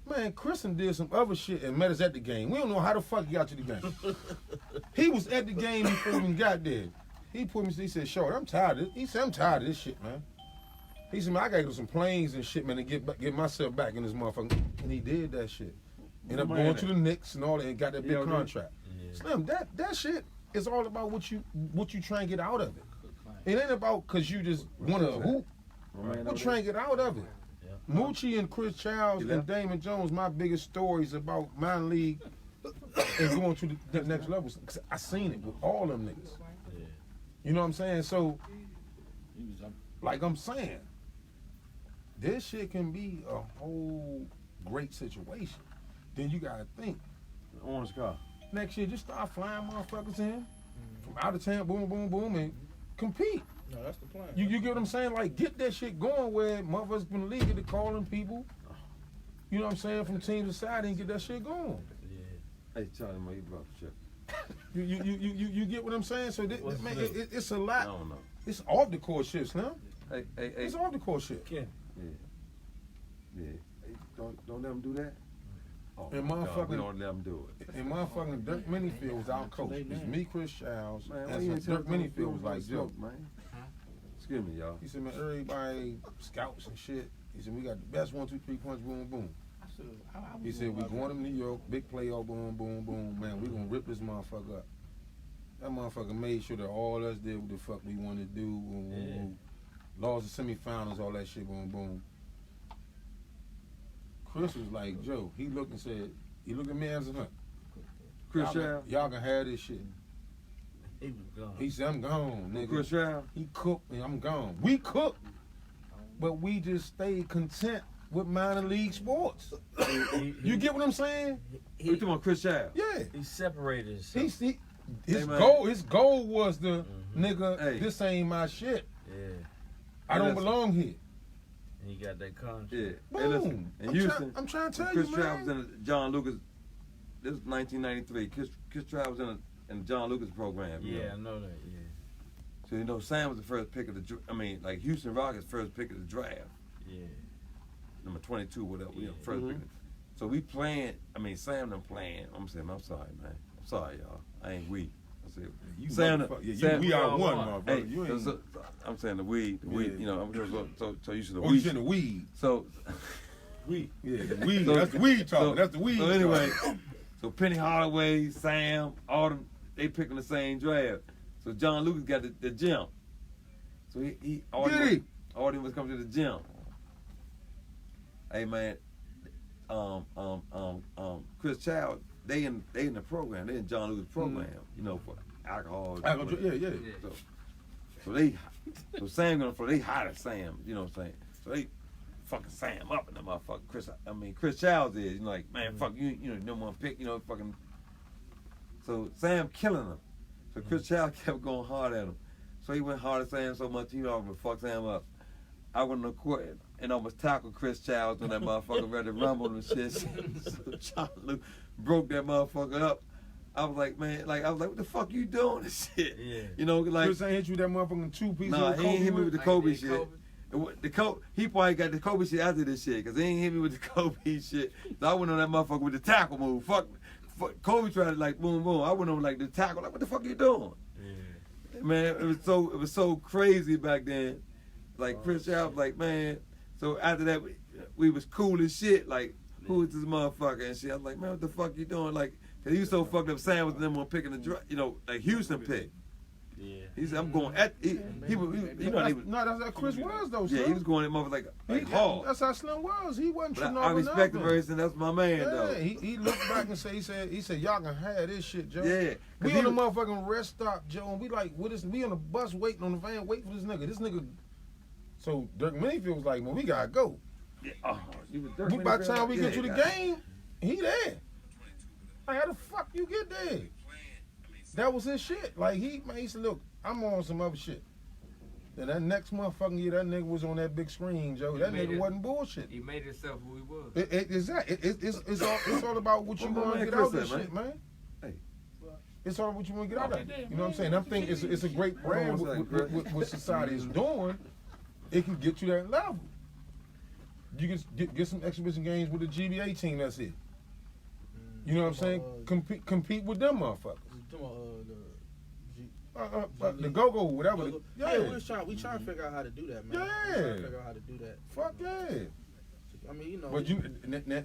Man, Chris did some other shit and met us at the game. We don't know how the fuck he got to the game. He was at the game before we even got there. He said, Short, I'm tired of this. He said, I'm tired of this shit, man. He said, man, I gotta go to some planes and shit, man, and get myself back in this motherfucker. And he did that shit. Ended up going to the Knicks and all that and got that big contract. Yeah. Slim, that shit is all about what you try and get out of it. It ain't about because you just want to hoop. We're trying to get out of it. Yeah. Moochie and Chris Childs and Damon Jones, my biggest stories about minor league and going to the next level. I seen it with all them niggas. Yeah. You know what I'm saying? So, He was like I'm saying, this shit can be a whole great situation. Then you gotta think. Orange car. Next year, just start flying motherfuckers in from out of town, boom, boom, boom, and compete. No, that's the plan. You get what I'm saying? Like, get that shit going where motherfuckers from the league get to calling people. You know what I'm saying? From team to side and get that shit going. Hey, Charlie, man, you brought the shit. You get what I'm saying? So this, man, it's a I lot. don't know. It's off the court shit, Slim. Hey. It's off the court shit. Yeah. Hey, don't let them do that. Oh, And my God, motherfucking- we don't let them do it. And motherfucking Dirk Minifield was our coach. It's me, Chris Childs, Man, and you Dirk Minifield was like, Joe. man. Excuse me, y'all. He said, man, everybody scouts and shit. He said, we got the best 1, 2, 3 punch, boom, boom. He said, we going to New York, big playoff, boom, boom, boom. Man, we gonna rip this motherfucker up. That motherfucker made sure that all us did what the fuck we wanted to do. Boom, boom, boom. Lost the semifinals, all that shit, boom, boom. Chris was like, Joe, he looked and said, he looked at me as a hunt. Chris Child. Y'all can have this shit. He was gone. He said, I'm gone, nigga. Chris Child. He cooked and I'm gone. We cooked, but we just stayed content with minor league sports. You get what I'm saying? You talking about Chris Child? Yeah. He separated himself. His man. goal was the nigga, Hey. this ain't my shit. Yeah. I don't listen. belong here. And he got that contract. Yeah. Boom. Hey, listen. In I'm Houston, I'm trying to tell Chris you, Child was man. in the John Lucas. This was 1993. Chris Child was in the John Lucas program. You Yeah, know? I know that. Yeah. So you know, Sam was the first pick of the. Houston Rockets first pick of the draft. Yeah. Number 22, whatever. You know, Yeah. first pick. So we playing. Sam them playing. I'm saying, I'm sorry, man. I'm sorry, y'all. I ain't we. I said, You Sam, motherfucker. Yeah, Sam, we are all one, one. motherfucker. Hey, You ain't. so I'm saying the weed, Yeah. you know. So you should the Oh, you weed. said the weed. So, Yeah, the weed. So- That's the weed talking. That's the weed. So anyway, so Penny Hardaway, Sam, all them, they picking the same draft. So John Lucas got the gym. So he all Get them was coming to the gym. Hey man, Chris Child, they in the program. They in John Lucas program. You know, for alcohol. Yeah. So Sam gonna flow. They hot at Sam. You know what I'm saying? So they fucking Sam up in the motherfucker. Chris Childs is, you know, like, man, fuck you. You know, no one pick. You know, fucking. So Sam killing him. So Chris Childs kept going hard at him. So he went hard at Sam so much he almost fucked Sam up. I went on the court and almost tackled Chris Childs when that motherfucker ready to rumble and shit. So John Luke broke that motherfucker up. I was like, man, what the fuck you doing this shit? Yeah. You know, like, Chris ain't hit you that motherfucking 2 piece. nah, he ain't hit me with the Kobe Like shit. Kobe. He probably got the Kobe shit after this shit, cause he ain't hit me with the Kobe shit. So I went on that motherfucker with the tackle move. Fuck Kobe tried to like boom boom. I went on like the tackle. Like, what the fuck you doing? Yeah. Man, it was so crazy back then. Like Chris Child, like, man. So after that, we was cool as shit. Like, who is this motherfucker and shit? I was like, man, what the fuck you doing? Like, cause he was so fucked up. Sam was them one picking the you know, like Houston pick. Yeah. He said, I'm going at he was, you know, he was, No, that's how Chris was though. yeah, Slim. he was going at motherfucker like hard. That's how Slim was. He wasn't But tripping I over respect the nothing. person. That's my man, Yeah, though. he looked back and he said, y'all can have this shit, Joe. Yeah, 'cause We he on the was- motherfucking rest stop, Joe, and we like, we on the bus waiting on the van, waiting for this nigga. This nigga. So Dirk Minifield was like, man, we gotta go. Yeah, he was Dirk By the Minifield. time we get Yeah, to the yeah. game, he there. Like, how the fuck you get there? That was his shit. Like, he said, look, I'm on some other shit. Then that next motherfucking year, that nigga was on that big screen, Joe. That made nigga it. wasn't bullshit. He made himself who he was. It's all about what you What my want to man get out of Chris this said, shit, man. Hey. It's all what you want to get out of it. Okay, You know what I'm saying? I think it's a great brand Hold on a second, with what society is doing. It can get you that level. You can get some exhibition games with the GBA team. That's it. You know what I'm saying? Compete with them motherfuckers. The go-go, whatever. Yeah, we trying to figure out how to do that, man. Yeah. We trying to figure out how to do that. Fuck yeah. I mean, you know. But you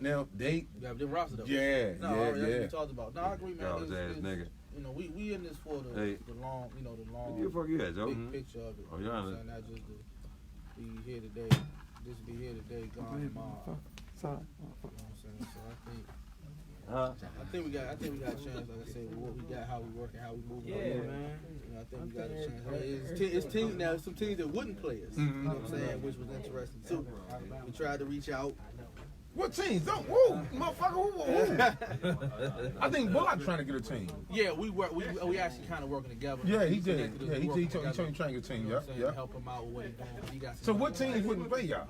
now they Yeah, the roster though. yeah No, that's what yeah. we talked about. No, I agree, man. Garbage It's- ass it's- nigga. You know, we in this for the Hey. long, the Where the long fuck you at, Joe? big picture of it. Oh, you you're know on what it. I'm saying? Not just to be here today, just be here today, gone tomorrow. You know what I'm saying? So I think Huh? I think we got a chance, like I said, with what we got, how we working, how we moving. Yeah, man. You know, I think we got a chance. It's teams now. Some teams that wouldn't play us. You know what I'm saying? Which was interesting too. We tried to reach out. What teams? Don't woo, motherfucker. Woo. I think Bullock trying to get a team. Yeah, we actually kind of working together. Yeah, he did. Connected us. Yeah, he We working told me together. trying to get a team. You know what I'm saying? Yep. Help him out with what he's doing. He got some So what teams wouldn't play y'all?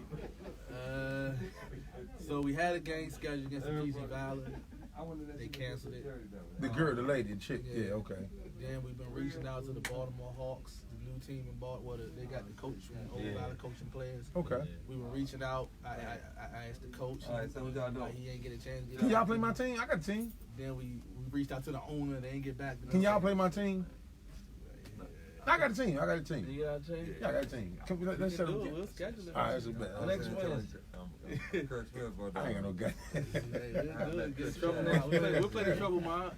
So we had a game scheduled against the GC Valley. They canceled it. The girl, the lady, the chick. Yeah, okay. Then we've been reaching out to the Baltimore Hawks, the new team in Baltimore. They got the coach from Old Valley coaching players. Okay. We were reaching out. I asked the coach. All right, so what y'all doing? He ain't get a chance to get Can out. y'all play my team? I got a team. Then we reached out to the owner. They ain't get back. Can y'all play my team? I got a team. You got a team? Yeah, I got a team. Let's set up. We'll schedule it. All right, that's a bet. Next Wednesday. I ain't got no guy. Hey, we'll get in trouble now. We'll play the trouble, man.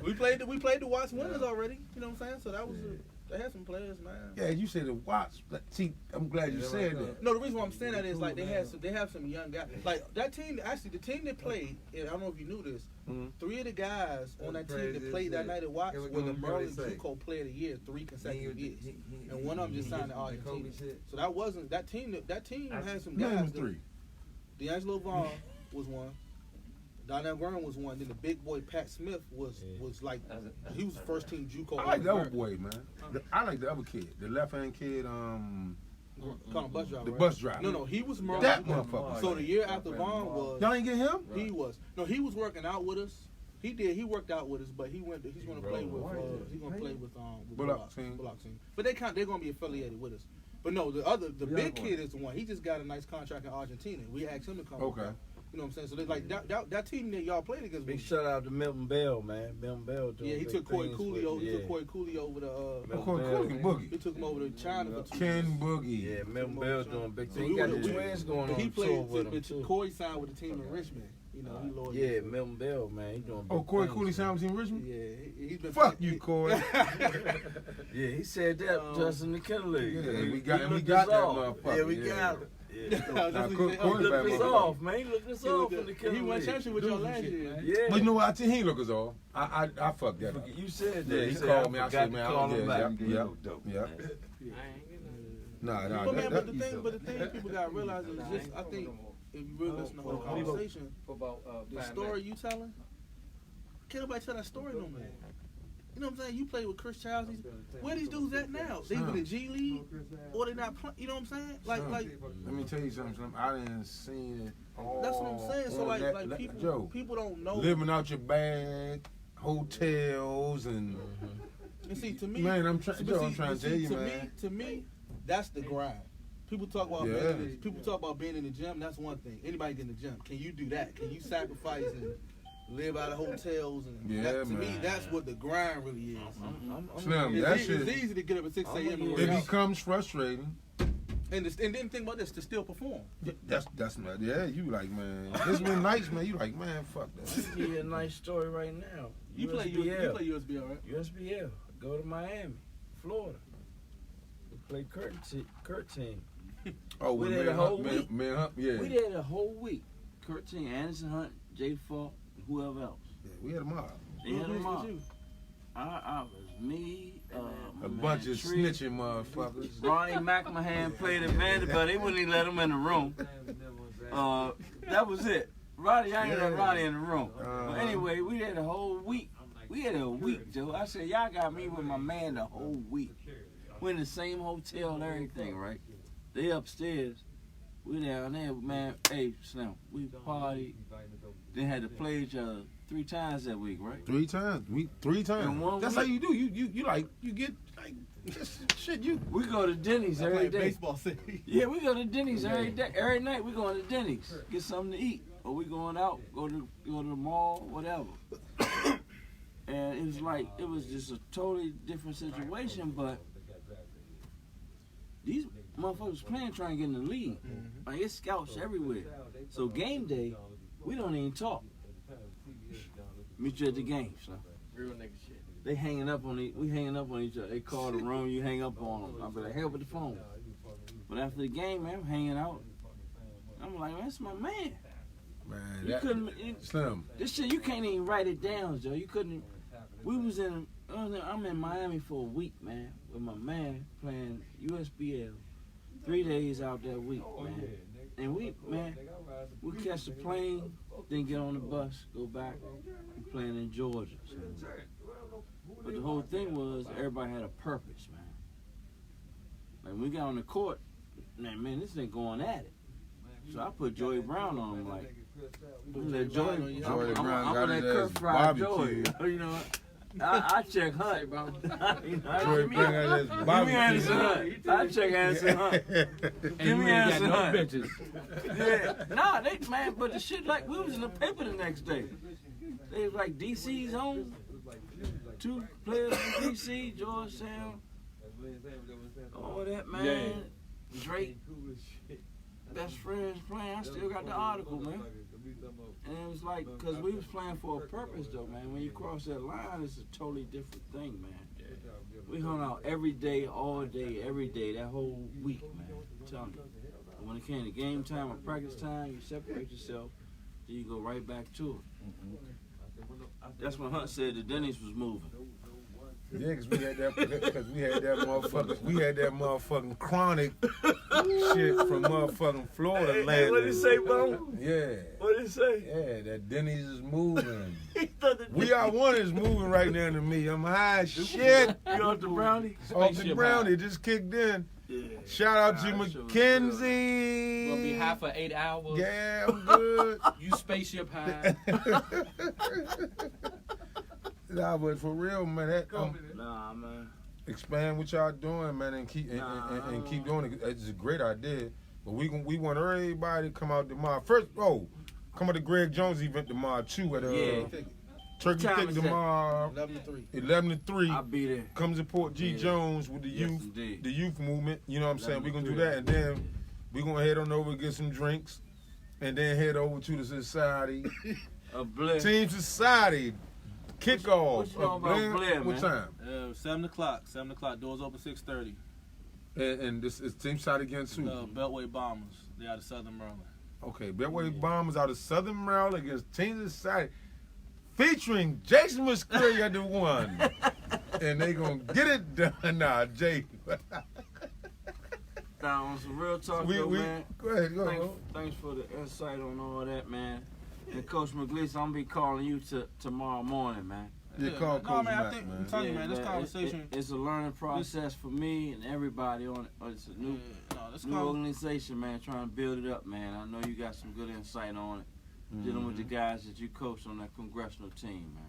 We played the Watts winners already. You know what I'm saying? So that was they had some players, man. Yeah, you said the Watts. See, I'm glad you said that. No, the reason why I'm saying that is like they have some young guys. Like that team, actually, the team that played. And I don't know if you knew this. 3 of the guys on that team that played that night at Watts were the Maryland JUCO Player of the Year 3 consecutive years, and one of them just signed to Argentina. So that team had some guys. Name 3. D'Angelo Vaughn was one. Donnell Graham was one. Then the big boy Pat Smith was like he was first team JUCO. I like the other boy, man. I like the other kid, the left hand kid. Call him bus driver. The right? bus driver. No, he was Maryland. That motherfucker. So the year after Vaughn was, Y'all ain't get him? he was. No, he was working out with us. He did. He worked out with us, but he's going to play with. He's going to play with Bullock team. Bullock team. But they're going to be affiliated with us. But no, the big kid is the one. He just got a nice contract in Argentina. We asked him to come. Okay. You know what I'm saying? So they like that team that y'all played against. Big shout out to Milton Bell, man. Milton Bell doing Yeah, he big took Corey things Cooley with- He took Corey Cooley over to. Ken Boogie. He took him over to China for 2 years. Ken Boogie. Yeah, Milton Bell doing big So things. we He got were- the twins going on He tour played. with him too. Corey signed with the team in Richmond. You know, he loyal. Yeah, Milton Bell, man. He doing big Oh, Corey things, Cooley man. signed with Team Richmond? Yeah, he's been. Fuck you, Corey. Yeah, he said that just in the Killer League. Yeah, He we got looked that us off. motherfucker, Yeah, we yeah. got him. Yeah. Nah, He quarterback looked us motherfucker. off, man. He looked us off in the Killer He won League. championship with y'all last year. Yeah. But you know what? He ain't look us all. I fucked that up. You said that. Yeah, he said, called me. I forgot said, to man, call I him back. yeah. Nah, But man, that, but the thing people gotta realize is just I think if you really listen to the whole conversation, the story you telling, can't nobody tell that story no more. You know what I'm saying? You play with Chris Childs. Where these dudes at now? They in the G League, or they not playing? You know what I'm saying? Like, let me tell you something. I didn't see it all. that's what I'm saying. So on like that- people, Joe, people don't know. living out your bag, hotels, and And see, to me, man, I'm trying. but Joe, I'm see- trying but to tell see, you, man. To me, that's the grind. People talk about Yeah. people talk about being in the gym. That's one thing. Anybody get in the gym? Can you do that? Can you sacrifice and live out of hotels? And Yeah, that, to me, man. that's what the grind really is. Slim, that It's shit. easy to get up at 6 a.m. and work It out. becomes frustrating. And then think about this, to still perform. That's not. Yeah, you like, man. This been nice, man. You like, man, fuck that. I'll give you a nice story right now. You play USBL, right? USBL. Go to Miami, Florida. We play Kurt team. Oh, We with did a whole week. Man, Hunt, yeah. We did a whole week. Kurt team, Anderson Hunt, Jay Falk, and whoever else. Yeah, we had them all. They had them all. you? I was me, my A man bunch of Tree, snitching motherfuckers. Ronnie McMahon played at Vanderbilt. They wouldn't even let him in the room. That was it. Ronnie, I ain't let Ronnie in the room. But anyway, we had a whole week. We had a week, Joe. I said, y'all got me with my man the whole week. We're in the same hotel and everything, right? They upstairs. We down there, man. Hey, Slim, we partied. Then had to play each other 3 times that week, right? 3 times. 3 times. In one That's week. how you do. You like you get like shit. You We go to Denny's every Like day. baseball city. Yeah, we go to Denny's every day. Every night we going to Denny's, get something to eat, or we going out, go to the mall, whatever. And it was like it was just a totally different situation, but these motherfuckers playing trying to get in the league. Like it's scouts everywhere. So game day, we don't even talk. Meet you at the game, son. Real nigga shit. They hanging up on we hanging up on each other. They call the room, you hang up on them. I be like, hell with the phone. But after the game, man, I'm hanging out. I'm like, man, that's my man. Man, You that couldn't. Slim. This shit, you can't even write it down, Joe. You couldn't. We was in. I'm in Miami for a week, man, with my man playing USBL. 3 days out that week, man. And we catch the plane, then get on the bus, go back. We playing in Georgia. So. But the whole thing was everybody had a purpose, man. Like we got on the court, man, this ain't going at it. So I put Joey Brown on him, like, let Joey Joey Brown I'm got on that his Kirk ass Fry Joey. barbecue. You know, I check Hunt, bro. You know, Joey Brown got his give me barbecue. Anderson Hunt. I check Anderson Hunt. Give me Anderson Hunt. bitches. Yeah. Nah, man, but the shit like we was in the paper the next day. They was like DC's home. 2 players from DC, Georgetown. All that, man. Drake. Best friends playing. I still got the article, man. And it was like, because we was playing for a purpose, though, man. When you cross that line, it's a totally different thing, man. We hung out every day, all day, every day, that whole week, man. I'm telling you. And when it came to game time or practice time, you separate yourself, then you go right back to it. That's when Hunt said the Denny's was moving. Yeah, because we had that motherfucking chronic shit from motherfucking Florida land. Hey, what did he say, bro? Yeah. What did he say? Yeah, that Denny's is moving. He thought the We Are One is moving right now to me. I'm high as shit. You off the brownie? Off the ground, it just kicked in. Yeah. Shout out to Nah, that shit was Mackenzie. Gonna be high for 8 hours. Yeah, I'm good. You spaceship high. Nah, but for real, man, that Nah, man. expand what y'all doing, man, and keep and keep doing it. It's a great idea. But we want everybody to come out tomorrow. First, come out to Greg Jones event tomorrow too at Yeah. Turkey What time Thick is that? tomorrow. 11 to 3. I'll be there. Come support G Yeah. Jones with the Yes, youth, indeed. the youth movement. You know what I'm saying? 11 We're to gonna do 3. that, and then we're gonna head on over and get some drinks, and then head over to the society, A Blair. Team Society kickoff. What you know about Blair, What man? time? 7 o'clock. 7 o'clock. Doors open 6:30. And this is Team Society against who? Beltway Bombers. They out of Southern Maryland. Okay, Beltway Bombers out of Southern Maryland against Team Society, featuring Jason Muscuri at the one, and they gonna get it done. Nah, Jay. Now, on some real talk, though, man. Go ahead, go. Thanks for the insight on all that, man. And Coach McGleese, I'm gonna be calling you tomorrow morning, man. Yeah, call No, Coach man, I Mack, think- man. I'm telling you, man, this man, conversation. It's a learning process for me and everybody on it. It's a new this new organization, man, trying to build it up, man. I know you got some good insight on it. Dealing with the guys that you coach on that congressional team, man.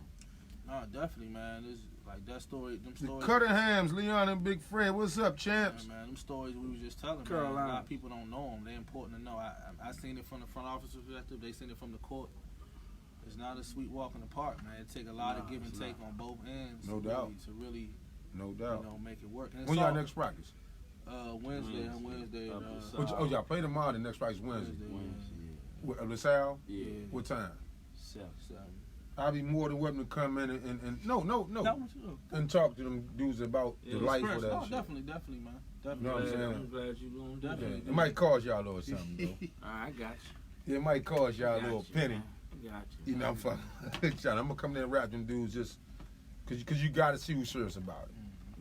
No, definitely, man. This like that story. Them The stories. Cutterhams, Leon and Big Fred. What's up, champs? Yeah, man, them stories we was just telling, man. Carolina. A lot of people don't know them. They're important to know. I seen it from the front office perspective. They seen it from the court. It's not a sweet walk in the park, man. It take a lot of give and it's take not. on both ends. No to doubt. Really, No you doubt. know, make it work. And it's When y'all all- next practice? Wednesday. Up in Which, y'all play tomorrow. The next practice Wednesday. Wednesday, LaSalle? yeah. What time? 7. I'll be more than welcome to come in and no, That one too. and talk to them dudes about Yeah, the life of Express. that No, shit. definitely, man. You know what I'm saying? I'm glad you doing that. Yeah, it might cost y'all a little something, though. I got you. It might cost y'all a Got little you, penny. man. I got you. You know, I'm fucking. I'm gonna come there and rap them dudes just because you got to see who's serious about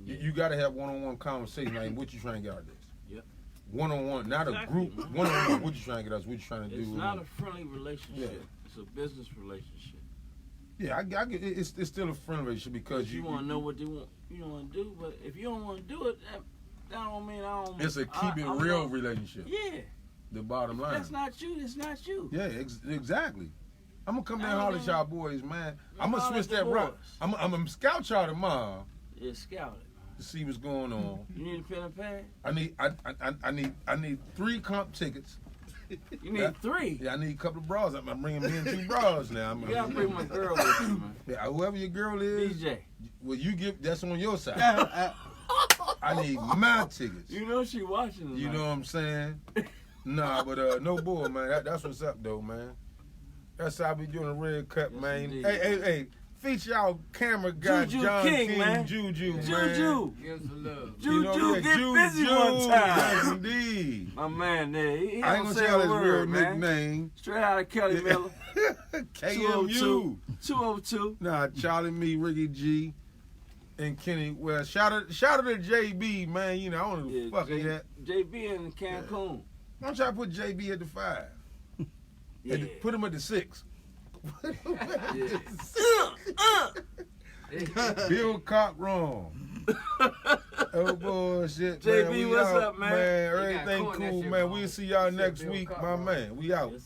it. You got to have one-on-one conversation. Like, what you trying to get out of this? Yep. One-on-one, not Exactly, a group. man. One-on-one. What you trying to get us? What you trying to do? It's not a friendly relationship. Yeah. It's a business relationship. Yeah, I get it's still a friendly relationship because You want to know what they want. You want to do, but if you don't want to do it, that don't mean I don't. It's a keep it I'm real gonna- relationship. Yeah. The bottom line. That's not you. That's not you. Yeah, exactly. I'm gonna come there and holler at y'all boys, man. I'm gonna Holler switch at the that route. boys. I'm gonna scout y'all tomorrow Yeah, scout it. to see what's going on. You need a pen and pad. I need 3 comp tickets. You need Yeah. 3. Yeah, I need a couple of bras. I'm bringing me in 2 bras now. You gotta bring my girl with you, man. Yeah, whoever your girl is, DJ. well, you give that's on your side. I need my tickets. You know she watching tonight. You know what I'm saying? Nah, but no bull, man. That's what's up, though, man. That's how I be doing a red cut, Yes, man. indeed. Hey, feature our camera guy, Juju John King, man. Juju, man. Juju. Give him some love. Juju, get busy one time. Yes, indeed. My man there. He I ain't don't gonna say tell a his word, real man. nickname. Straight out of Kelly Miller. KMU. 202. Nah, Charlie, me, Ricky G, and Kenny West. Shout out to JB, man. You know, I don't know who the fuck he at. JB in Cancun. Why don't y'all put JB at the 5? Yeah. Put him at the 6. Bill Cockrum. Oh bullshit, JB, man. We what's out, up, man? Everything coin that cool, shit man. wrong. We'll see y'all Shit, next Bill week, my Cockrum. man. We out.